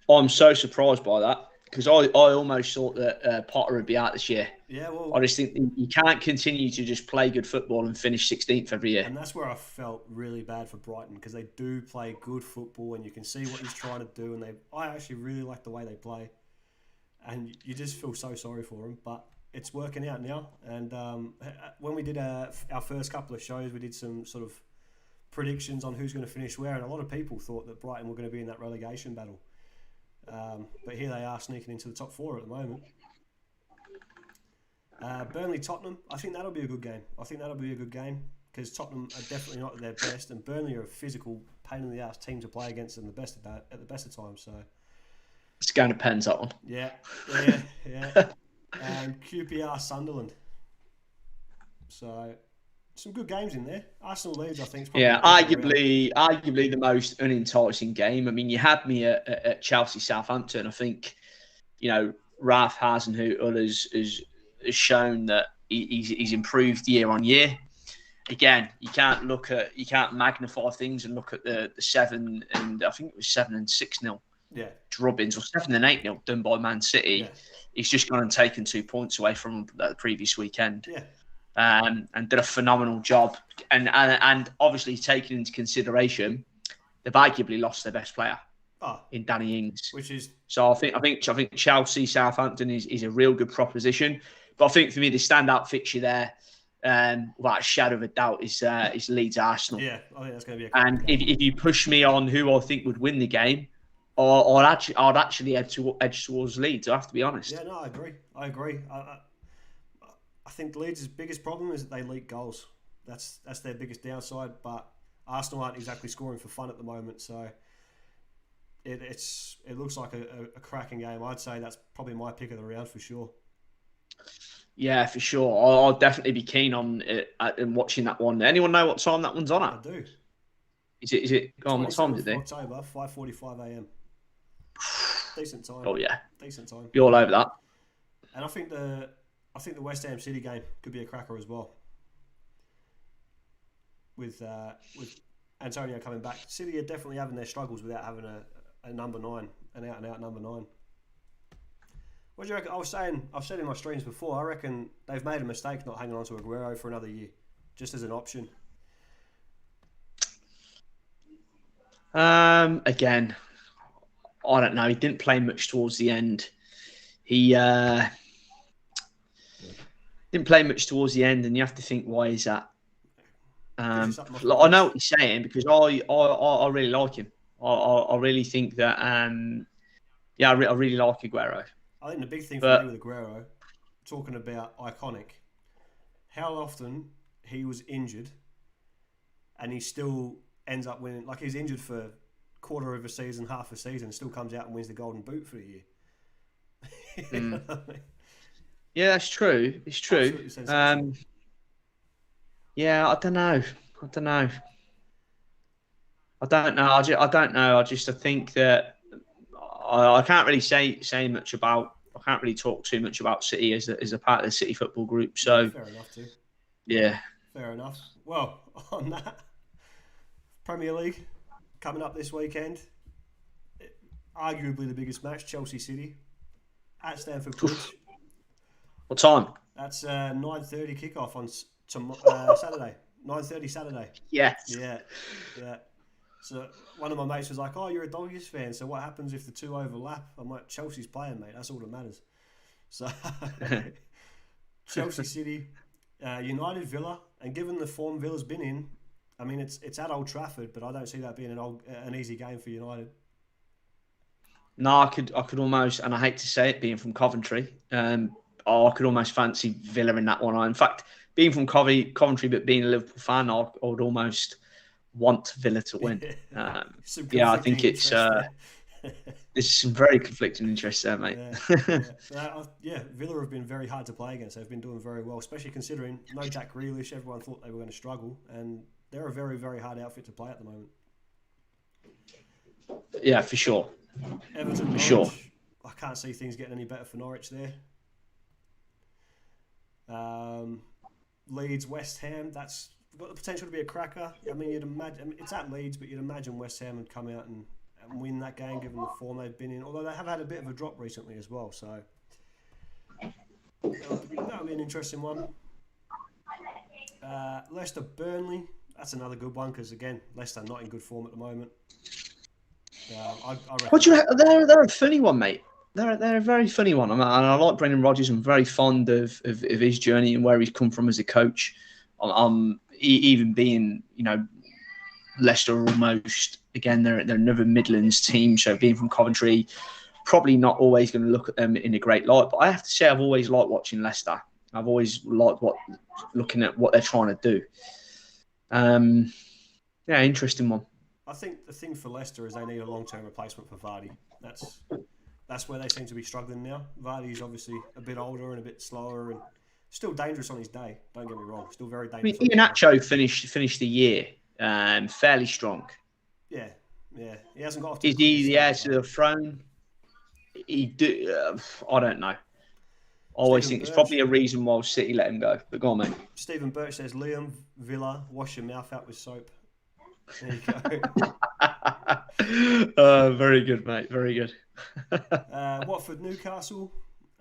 I'm so surprised by that. Because I almost thought that Potter would be out this year. Yeah, well, I just think you can't continue to just play good football and finish 16th every year. And that's where I felt really bad for Brighton because they do play good football and you can see what he's trying to do. And I actually really like the way they play. And you just feel so sorry for him. But it's working out now. And when we did our first couple of shows, we did some sort of predictions on who's going to finish where, and a lot of people thought that Brighton were going to be in that relegation battle. But here they are sneaking into the top 4 at the moment. Burnley-Tottenham, I think that'll be a good game. Because Tottenham are definitely not at their best, and Burnley are a physical, pain in the ass team to play against at the best of times. So it's going to Pens, that one. Yeah. And QPR Sunderland. So some good games in there. Arsenal Leeds, I think. Arguably the most unenticing game. I mean, you had me at Chelsea Southampton. I think, Ralph Hasenhüttl has shown that he's improved year on year. Again, you can't magnify things and look at the 7 and I think it was 7 and 6-0 drubbings, or 7 and 8-0 done by Man City. Yeah. He's just gone and taken 2 points away from the previous weekend. Yeah. And did a phenomenal job. And obviously taking into consideration, they've arguably lost their best player in Danny Ings. So I think Chelsea Southampton is a real good proposition. But I think for me the standout fixture there, without a shadow of a doubt, is Leeds Arsenal. Yeah, I think that's going to be And if you push me on who I think would win the game, I'd actually edge towards Leeds. I have to be honest. Yeah, no, I agree. I think Leeds' biggest problem is that they leak goals. That's their biggest downside. But Arsenal aren't exactly scoring for fun at the moment, so it looks like a cracking game. I'd say that's probably my pick of the round for sure. Yeah, for sure. I'll definitely be keen on watching that one. Anyone know what time that one's on at? I do. Is it? What time is it? October, 5:45 a.m. Decent time. Oh yeah, decent time. Be all over that. And I think the West Ham City game could be a cracker as well. With Antonio coming back, City are definitely having their struggles without having a number 9, an out and out number 9. What do you reckon? I've said in my streams before, I reckon they've made a mistake not hanging on to Aguero for another year, just as an option. Again, I don't know. He didn't play much towards the end. He didn't play much towards the end, and you have to think, why is that? I know what he's saying, because I really like him. I really think that I really like Aguero. I think the big thing for me with Aguero, talking about iconic, how often he was injured and he still ends up winning. Like, he's injured for quarter of a season, half a season, still comes out and wins the Golden Boot for the year. You know what I mean? Yeah, that's true. It's true. Yeah, I don't know. I don't know. I think that I can't really say much about. I can't really talk too much about City as a part of the City football group. So fair enough too. Yeah. Fair enough. Well, on that, Premier League coming up this weekend. Arguably the biggest match, Chelsea City at Stamford Bridge. What time? That's 9:30 kickoff on Saturday. 9:30 Saturday. Yes. Yeah. So one of my mates was like, "Oh, you're a Doggies fan. So what happens if the two overlap?" I'm like, "Chelsea's playing, mate. That's all that matters." So Chelsea City, United Villa, and given the form Villa's been in, I mean it's at Old Trafford, but I don't see that being an easy game for United. No, I could almost, and I hate to say it, being from Coventry, I could almost fancy Villa in that one. In fact, being from Coventry, but being a Liverpool fan, I would almost want Villa to win. I think it's there's some very conflicting interests there, mate. Villa have been very hard to play against. They've been doing very well, especially considering no Jack Grealish. Everyone thought they were going to struggle, and they're a very, very hard outfit to play at the moment. Yeah, for sure. Everton, Norwich, sure. I can't see things getting any better for Norwich there. Leeds, West Ham, that's got the potential to be a cracker. I mean, you'd imagine it's at Leeds, but you'd imagine West Ham would come out and win that game given the form they've been in. Although they have had a bit of a drop recently as well, so that'll be an interesting one. Leicester, Burnley, that's another good one because again, Leicester not in good form at the moment. I reckon. What do you? They're a funny one, mate. they're a very funny one. And I like Brendan Rodgers. I'm very fond of his journey and where he's come from as a coach. Even being, Leicester almost, again, they're another Midlands team. So being from Coventry, probably not always going to look at them in a great light. But I have to say, I've always liked watching Leicester. I've always liked looking at what they're trying to do. Yeah, interesting one. I think the thing for Leicester is they need a long-term replacement for Vardy. That's where they seem to be struggling now. Vardy's obviously a bit older and a bit slower and still dangerous on his day. Don't get me wrong, still very dangerous. Iheanacho finished the year fairly strong. Yeah. He hasn't got off to Is he the heir to the throne? I don't know. I always think it's probably a reason why City let him go. But go on, mate. Stephen Birch says, Liam, Villa, wash your mouth out with soap. There you go. Very good, mate. Very good. Watford, Newcastle.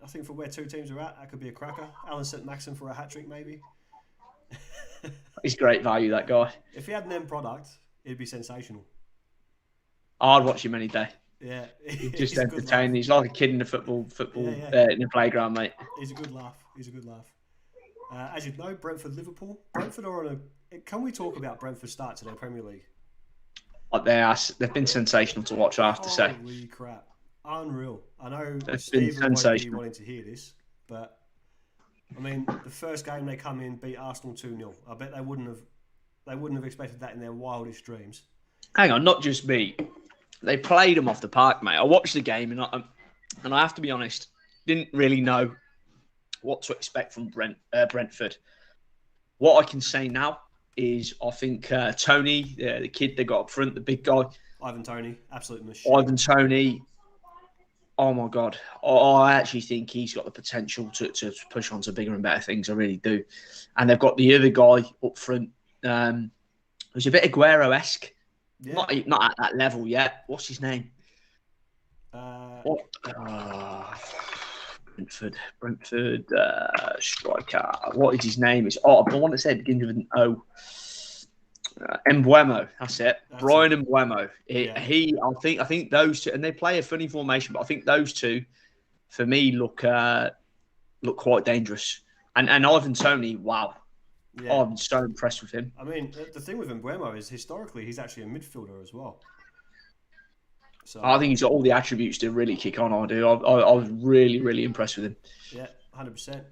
I think for where two teams are at, that could be a cracker. Alan St. Maxim for a hat-trick, maybe. He's great value, that guy. If he had an end product, it'd be sensational. I'd watch him any day. Yeah. He's just entertaining. He's like a kid in the football in the playground, mate. He's a good laugh. As you know, Brentford, Liverpool. Brentford are on a... Can we talk about Brentford's start to their Premier League? They've been sensational to watch, I have to say. Holy crap. Unreal. I know Stephen won't be wanting to hear this, but I mean, the first game they come in, beat Arsenal 2-0. I bet they wouldn't have expected that in their wildest dreams. Hang on, not just me. They played them off the park, mate. I watched the game and I have to be honest, didn't really know what to expect from Brentford. What I can say now is I think Tony, the kid they got up front, the big guy. Ivan Toney, absolute machine. Ivan Toney, oh my God. I actually think he's got the potential to push on to bigger and better things. I really do. And they've got the other guy up front who's a bit Aguero-esque. Yeah. Not at that level yet. What's his name? Brentford striker. What is his name? I want to say it begins with an O. Mbeumo. That's it. Brian Mbeumo. I think those two, and they play a funny formation, but I think those two, for me, look quite dangerous. And Ivan Toney, wow. Yeah. I'm so impressed with him. I mean, the thing with Mbeumo is historically he's actually a midfielder as well. So I think he's got all the attributes to really kick on. I do. I was really, really impressed with him. Yeah, 100%.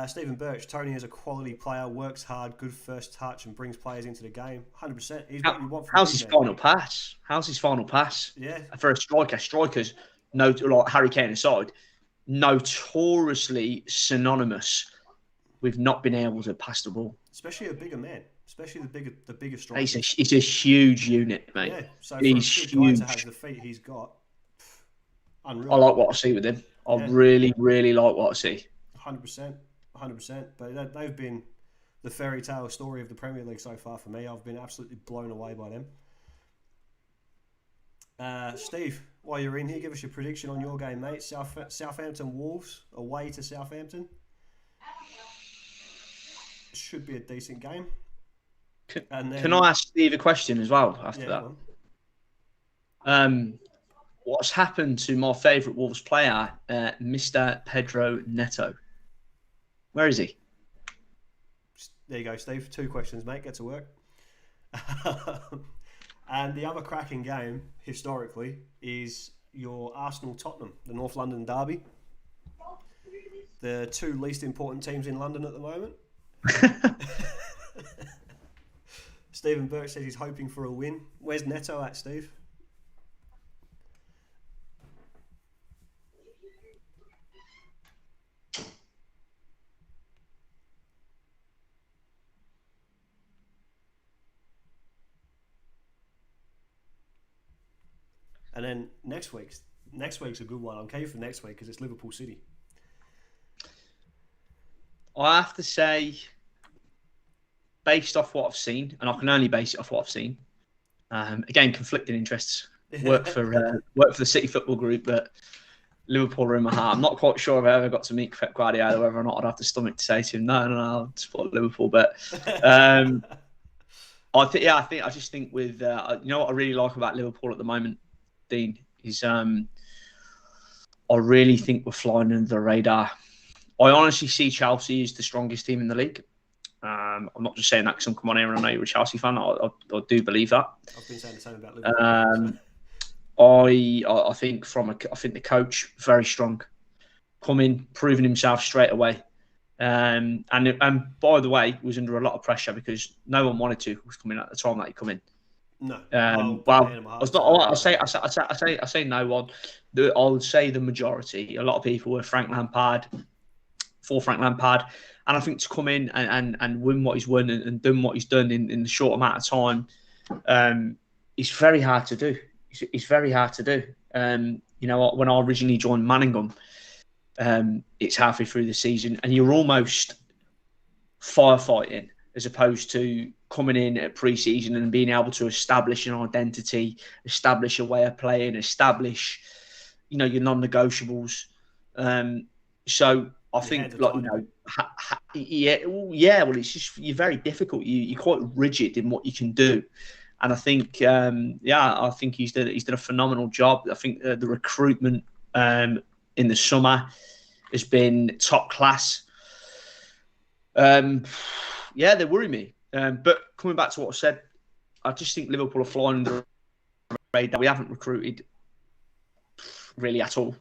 Stephen Birch, Tony is a quality player, works hard, good first touch, and brings players into the game. 100%. He's what you want from How's his final pass? Yeah. For a striker, strikers, like Harry Kane aside, notoriously synonymous with not being able to pass the ball. Especially a bigger man. Especially the bigger striker. He's a huge unit, mate. Yeah, so he's huge. To have the feet he's got, unreal. I like what I see with him. I really, really like what I see. 100%. But they've been the fairy tale story of the Premier League so far for me. I've been absolutely blown away by them. Steve, while you're in here, give us your prediction on your game, mate. Southampton Wolves away to Southampton. Should be a decent game. Can I ask Steve a question as well after that? What's happened to my favourite Wolves player, Mr. Pedro Neto? Where is he? There you go, Steve. 2 questions, mate. Get to work. And the other cracking game, historically, is your Arsenal-Tottenham, the North London derby. The 2 least important teams in London at the moment. Stephen Birch says he's hoping for a win. Where's Neto at, Steve? And then next week's a good one. I'm keen for next week because it's Liverpool City. I have to say, based off what I've seen, and I can only base it off what I've seen. Again, conflicting interests. Work for the City Football Group, but Liverpool are in my heart. I'm not quite sure if I ever got to meet Pep Guardiola, whether or not I'd have the stomach to say to him, no, I'll support Liverpool. But I just think with you know what I really like about Liverpool at the moment, Dean, is I I really think we're flying under the radar. I honestly see Chelsea as the strongest team in the league. I'm not just saying that because I'm coming on here and I know you're a Chelsea fan. I do believe that. I've been saying the same about Liverpool. I think I think the coach very strong, coming, proving himself straight away, and by the way, was under a lot of pressure because no one wanted to was coming at the time that he come in. No. I say no one. I would say the majority. A lot of people were Frank Lampard, and I think to come in and win what he's won and done what he's done in the short amount of time, it's very hard to do. It's very hard to do. You know, when I originally joined Manningham, it's halfway through the season, and you're almost firefighting as opposed to coming in at pre-season and being able to establish an identity, establish a way of playing, establish, you know, your non-negotiables. So I think, like, you know, well, it's just you're very difficult. You're quite rigid in what you can do. And I think, I think he's done a phenomenal job. I think the recruitment in the summer has been top class. They worry me. But coming back to what I said, I just think Liverpool are flying under the radar. We haven't recruited really at all.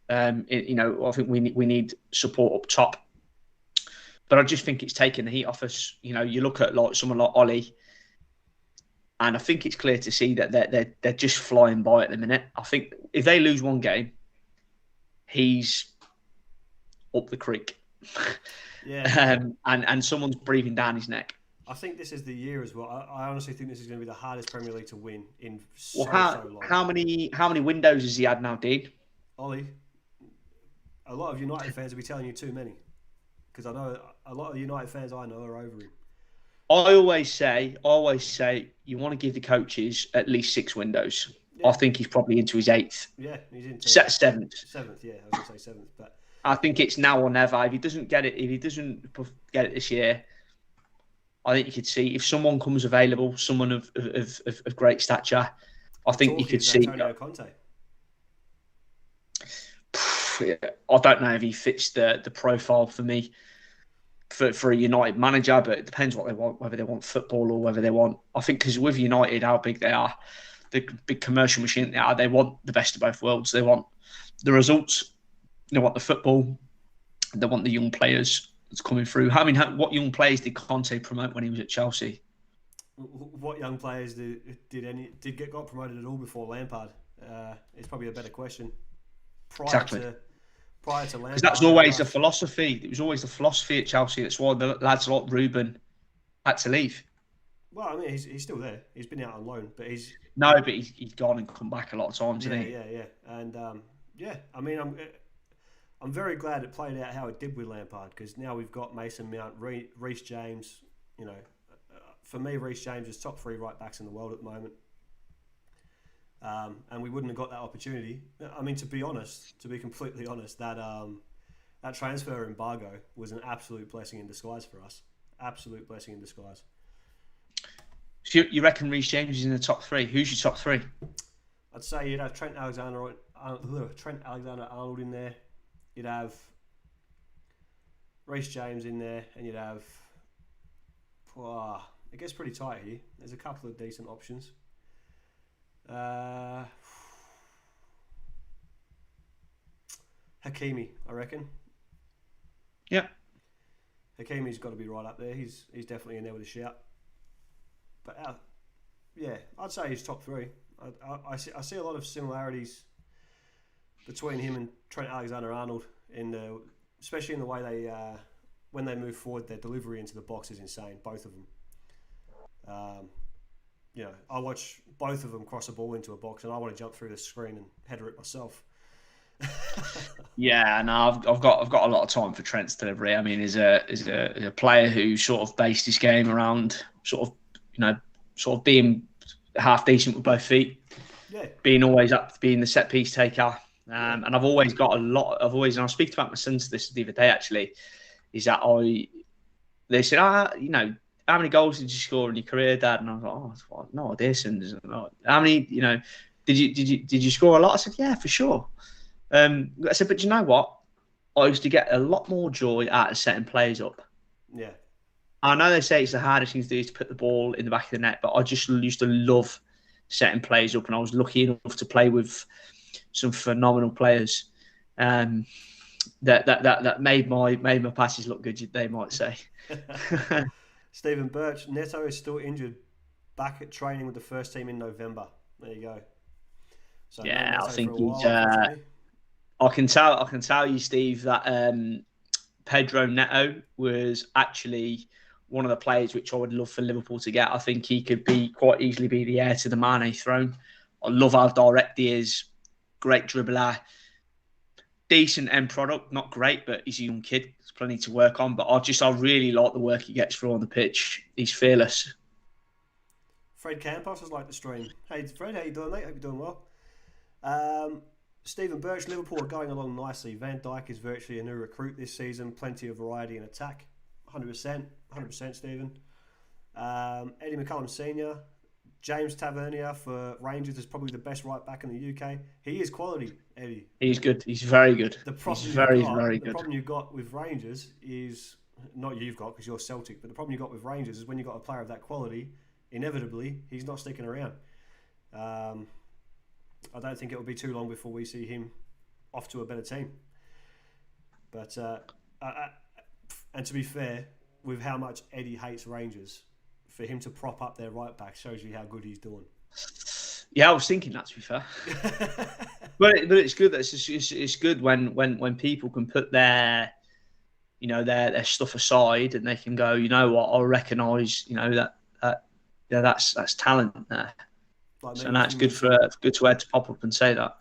You know, I think we need support up top. But I just think it's taking the heat off us. You know, you look at like someone like Ollie, and I think it's clear to see that they're just flying by at the minute. I think if they lose one game, he's up the creek. Yeah. And someone's breathing down his neck. I think this is the year as well. I honestly think this is going to be the hardest Premier League to win in so long. How many windows has he had now, Dean? Ollie, a lot of United fans will be telling you too many, because I know a lot of United fans I know are over him. I always say, you want to give the coaches at least 6 windows. Yeah. I think he's probably into his 8th. Yeah, he's into 7th. 7th, yeah, I was going to say 7th, but I think it's now or never. If he doesn't get it this year, I think you could see if someone comes available, someone of great stature. I think you could see. Antonio Conte. I don't know if he fits the profile for me for a United manager, but it depends what they want, whether they want football or whether they want. I think because with United, how big they are, the big commercial machine they are, they want the best of both worlds. They want the results, they want the football, they want the young players that's coming through. I mean, what young players did Conte promote when he was at Chelsea? What young players got promoted at all before Lampard? It's probably a better question. Prior to Lampard, because that's always the philosophy. It was always the philosophy at Chelsea. That's why the lads like Ruben had to leave. Well, I mean, he's still there. He's been out on loan, but he's gone and come back a lot of times, hasn't he? Yeah, and I mean, I'm very glad it played out how it did with Lampard, because now we've got Mason Mount, Reece James. You know, for me, Reece James is top 3 right backs in the world at the moment. And we wouldn't have got that opportunity. I mean, to be completely honest, that transfer embargo was an absolute blessing in disguise for us. Absolute blessing in disguise. So you reckon Reece James is in the top 3? Who's your top 3? I'd say you'd have Trent Alexander-Arnold in there. You'd have Reece James in there, and you'd have. It gets pretty tight here. There's a couple of decent options. Hakimi, I reckon. Yeah. Hakimi's got to be right up there. He's definitely in there with a shout. But I'd say he's top 3. I see a lot of similarities between him and Trent Alexander-Arnold especially in the way they when they move forward, their delivery into the box is insane. Both of them. You know, I watch both of them cross a ball into a box, and I want to jump through the screen and header it myself. Yeah, no, I've got a lot of time for Trent's delivery. I mean, he's a player who sort of based his game around sort of being half decent with both feet, being always up, being the set piece taker. And I've always got and I speak about my sons this the other day actually, is that they said, you know, how many goals did you score in your career, Dad? And I was like, no idea, son. How many, you know, did you score a lot? I said, yeah, for sure. I said, but you know what? I used to get a lot more joy out of setting players up. Yeah. I know they say it's the hardest thing to do is to put the ball in the back of the net, but I just used to love setting players up, and I was lucky enough to play with some phenomenal players that made my passes look good, they might say. Stephen Birch, Neto is still injured. Back at training with the first team in November. There you go. So yeah, I think he's. I can tell you, Steve, that Pedro Neto was actually one of the players which I would love for Liverpool to get. I think he could quite easily be the heir to the Mane throne. I love how direct he is. Great dribbler. Decent end product. Not great, but he's a young kid. There's plenty to work on. But I really like the work he gets through on the pitch. He's fearless. Fred Campos has liked the stream. Hey, Fred, how you doing, mate? Hope you're doing well. Stephen Birch, Liverpool are going along nicely. Van Dijk is virtually a new recruit this season. Plenty of variety in attack. 100%, Stephen. Eddie McCullum Senior, James Tavernier for Rangers is probably the best right back in the UK. He is quality, Eddie. He's good. He's very good. He's very good. The problem you've got with Rangers is not you've got because you're Celtic, but the problem you've got with Rangers is when you've got a player of that quality, inevitably he's not sticking around. I don't think it will be too long before we see him off to a better team. But and to be fair, with how much Eddie hates Rangers, for him to prop up their right back shows you how good he's doing. Yeah, I was thinking that, to be fair. but it's good. It's good when people can put their stuff aside and they can go, you know what, I'll recognise, that's talent there. Like so that's good to Ed to pop up and say that.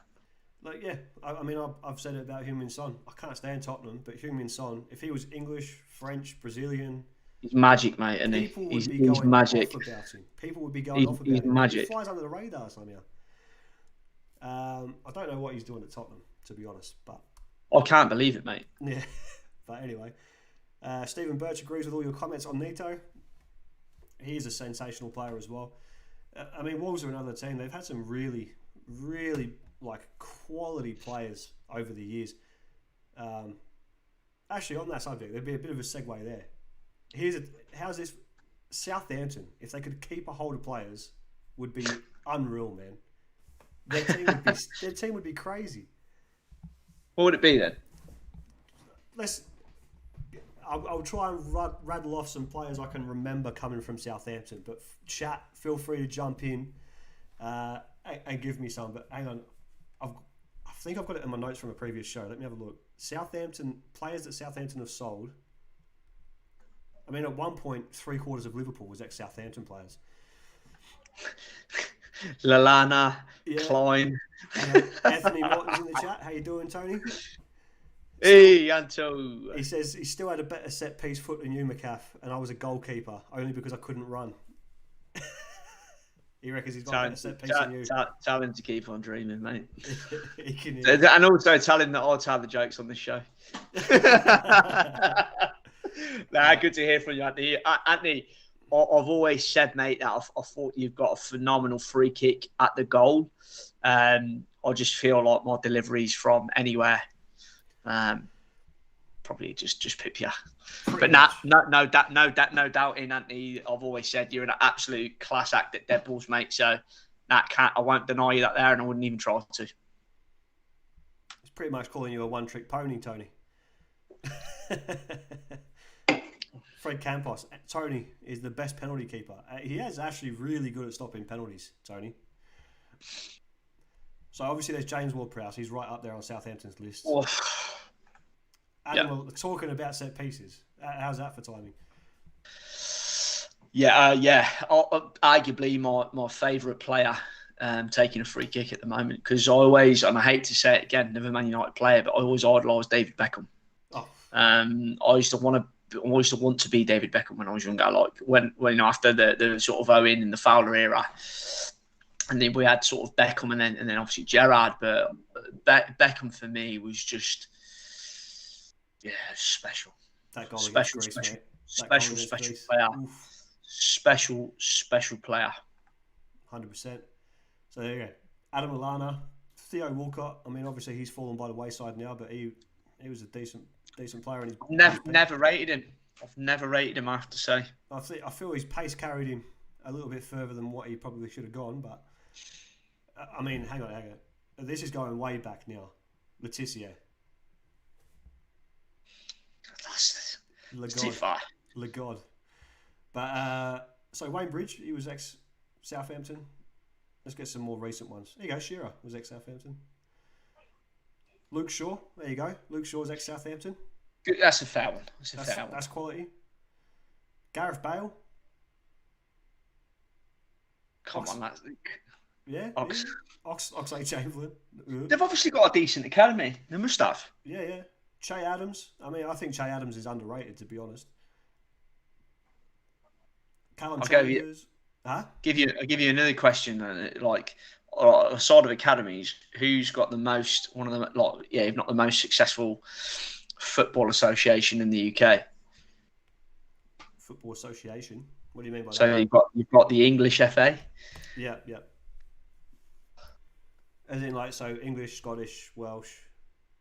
Like, yeah, I mean, I've said it about Heung-min Son. I can't stand Tottenham, but Heung-min Son, if he was English, French, Brazilian, he's magic, mate, isn't he? He's magic. People would be going off about him. He's magic. He flies under the radar somehow. I don't know what he's doing at Tottenham, to be honest, but I can't believe it, mate. Yeah, but anyway, Stephen Birch agrees with all your comments on Neto. He's a sensational player as well. I mean, Wolves are another team. They've had some really, really quality players over the years. Actually, on that subject, there'd be a bit of a segue there. How's this? Southampton, if they could keep a hold of players, would be unreal, man. Their team would be crazy. What would it be then? I'll try and rattle off some players I can remember coming from Southampton. But chat, feel free to jump in and give me some. But hang on, I think I've got it in my notes from a previous show. Let me have a look. Southampton players that Southampton have sold. I mean, at one point, 3/4 of Liverpool was ex-Southampton players. Lallana, Klein. Anthony Morton's in the chat. How you doing, Tony? Hey, Anto. He says he still had a better set piece foot than you, McCaff, and I was a goalkeeper only because I couldn't run. He reckons he's got a better set piece than you. Tell him to keep on dreaming, mate. He can and also tell him that I'll tell the jokes on this show. Good to hear from you, Anthony. Anthony, I've always said, mate, that I thought you've got a phenomenal free kick at the goal. I just feel like my deliveries from anywhere probably just pip you. But no doubt in Anthony. I've always said you're an absolute class act at dead balls, mate. So I won't deny you that there, and I wouldn't even try to. It's pretty much calling you a one-trick pony, Tony. Fred Campos. Tony is the best penalty keeper. He is actually really good at stopping penalties, Tony. So obviously there's James Ward-Prowse. He's right up there on Southampton's list. Oh. Adam, talking about set pieces. How's that for timing? Yeah. Arguably my favourite player taking a free kick at the moment, because I always, and I hate to say it again, never Man United player, but I always idolised David Beckham. Oh. I used to want to be David Beckham when I was younger. Like when after the sort of Owen and the Fowler era, and then we had sort of Beckham and then obviously Gerrard. But Beckham for me was just special. That goal special player. Oof. Special player. 100%. So there you go. Adam Lallana, Theo Walcott. I mean, obviously he's fallen by the wayside now, but he was a decent player. And never rated him. I've never rated him, I have to say. I feel his pace carried him a little bit further than what he probably should have gone. But I mean, hang on. This is going way back now. Letitia. That's too far. Legod. But so Wayne Bridge, he was ex-Southampton. Let's get some more recent ones. There you go. Shearer was ex-Southampton. Luke Shaw. There you go. Luke Shaw's ex-Southampton. Good. That's a fair one. That's quality. Gareth Bale. Come on, that's... Yeah. Oxlade-Chamberlain. They've obviously got a decent academy. They must have. Yeah. Che Adams. I mean, I think Che Adams is underrated, to be honest. Callum Chambers. I'll give you another question. Like, aside of academies, who's got the most? If not the most successful football association in the UK. Football association. What do you mean by that? So you've got the English FA. Yeah. As in, like, so English, Scottish, Welsh,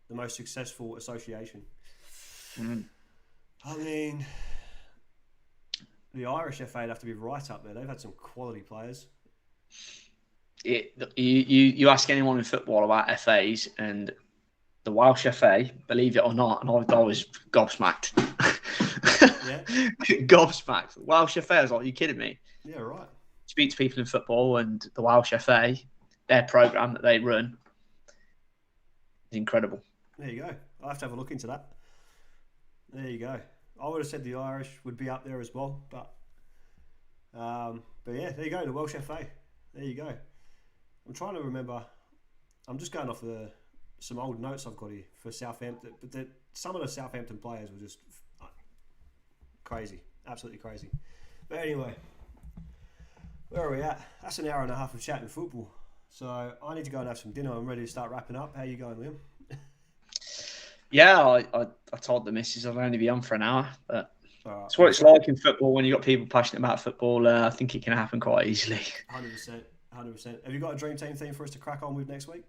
the most successful association. Mm. I mean, the Irish FA would have to be right up there. They've had some quality players. You ask anyone in football about FAs, and the Welsh FA, believe it or not, and I was gobsmacked. Yeah. Gobsmacked. Welsh FA, I was like, are you kidding me? Yeah, right. Speak to people in football, and the Welsh FA, their programme that they run is incredible. There you go. I'll have to have a look into that. There you go. I would have said the Irish would be up there as well, but yeah, there you go. The Welsh FA. There you go. I'm trying to remember. I'm just going off some old notes I've got here for Southampton. But some of the Southampton players were just crazy, absolutely crazy. But anyway, where are we at? That's an hour and a half of chatting football. So I need to go and have some dinner. I'm ready to start wrapping up. How you going, Liam? Yeah, I told the missus I'd only be on for an hour, but right. It's what it's like in football. When you've got people passionate about football, I think it can happen quite easily. 100%. Have you got a dream team theme for us to crack on with next week?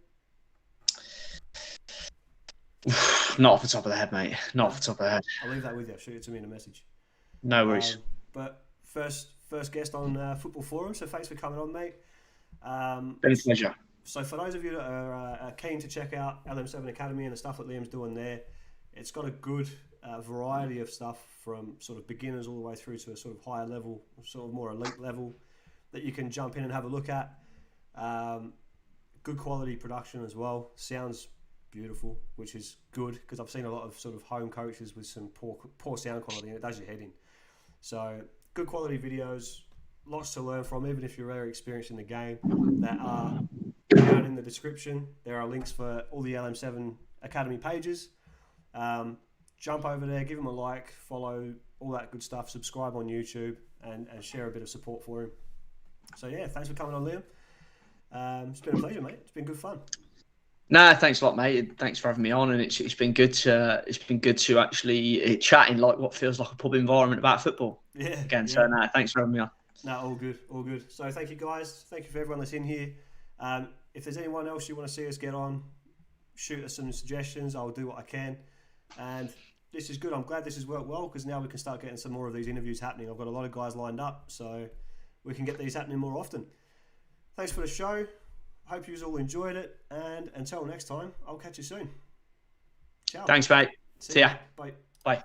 Not off the top of the head, mate. Not off the top of the head. I'll leave that with you. Shoot it to me in a message. No worries. But first guest on Football Forum, so thanks for coming on, mate. Been a pleasure. So for those of you that are keen to check out LM7 Academy and the stuff that Liam's doing there, it's got a good variety of stuff from sort of beginners all the way through to a sort of higher level, sort of more elite level that you can jump in and have a look at. Good quality production as well. Sounds beautiful, which is good because I've seen a lot of sort of home coaches with some poor sound quality and it does your head in. So good quality videos, lots to learn from, even if you're very experienced in the game. That are down in the description. There are links for all the LM7 Academy pages. Jump over there, give him a like, follow, all that good stuff. Subscribe on YouTube and share a bit of support for him. So yeah, thanks for coming on, Liam. It's been a pleasure, mate. It's been good fun. Nah, thanks a lot, mate. Thanks for having me on, and it's been good to actually chat in like what feels like a pub environment about football. Yeah. Again, so thanks for having me on. No, all good. So thank you guys. Thank you for everyone that's in here. If there's anyone else you want to see us get on, shoot us some suggestions. I'll do what I can. And this is good. I'm glad this has worked well because now we can start getting some more of these interviews happening. I've got a lot of guys lined up, so we can get these happening more often. Thanks for the show. Hope you all enjoyed it. And until next time, I'll catch you soon. Ciao. Thanks, mate. See ya. Bye. Bye.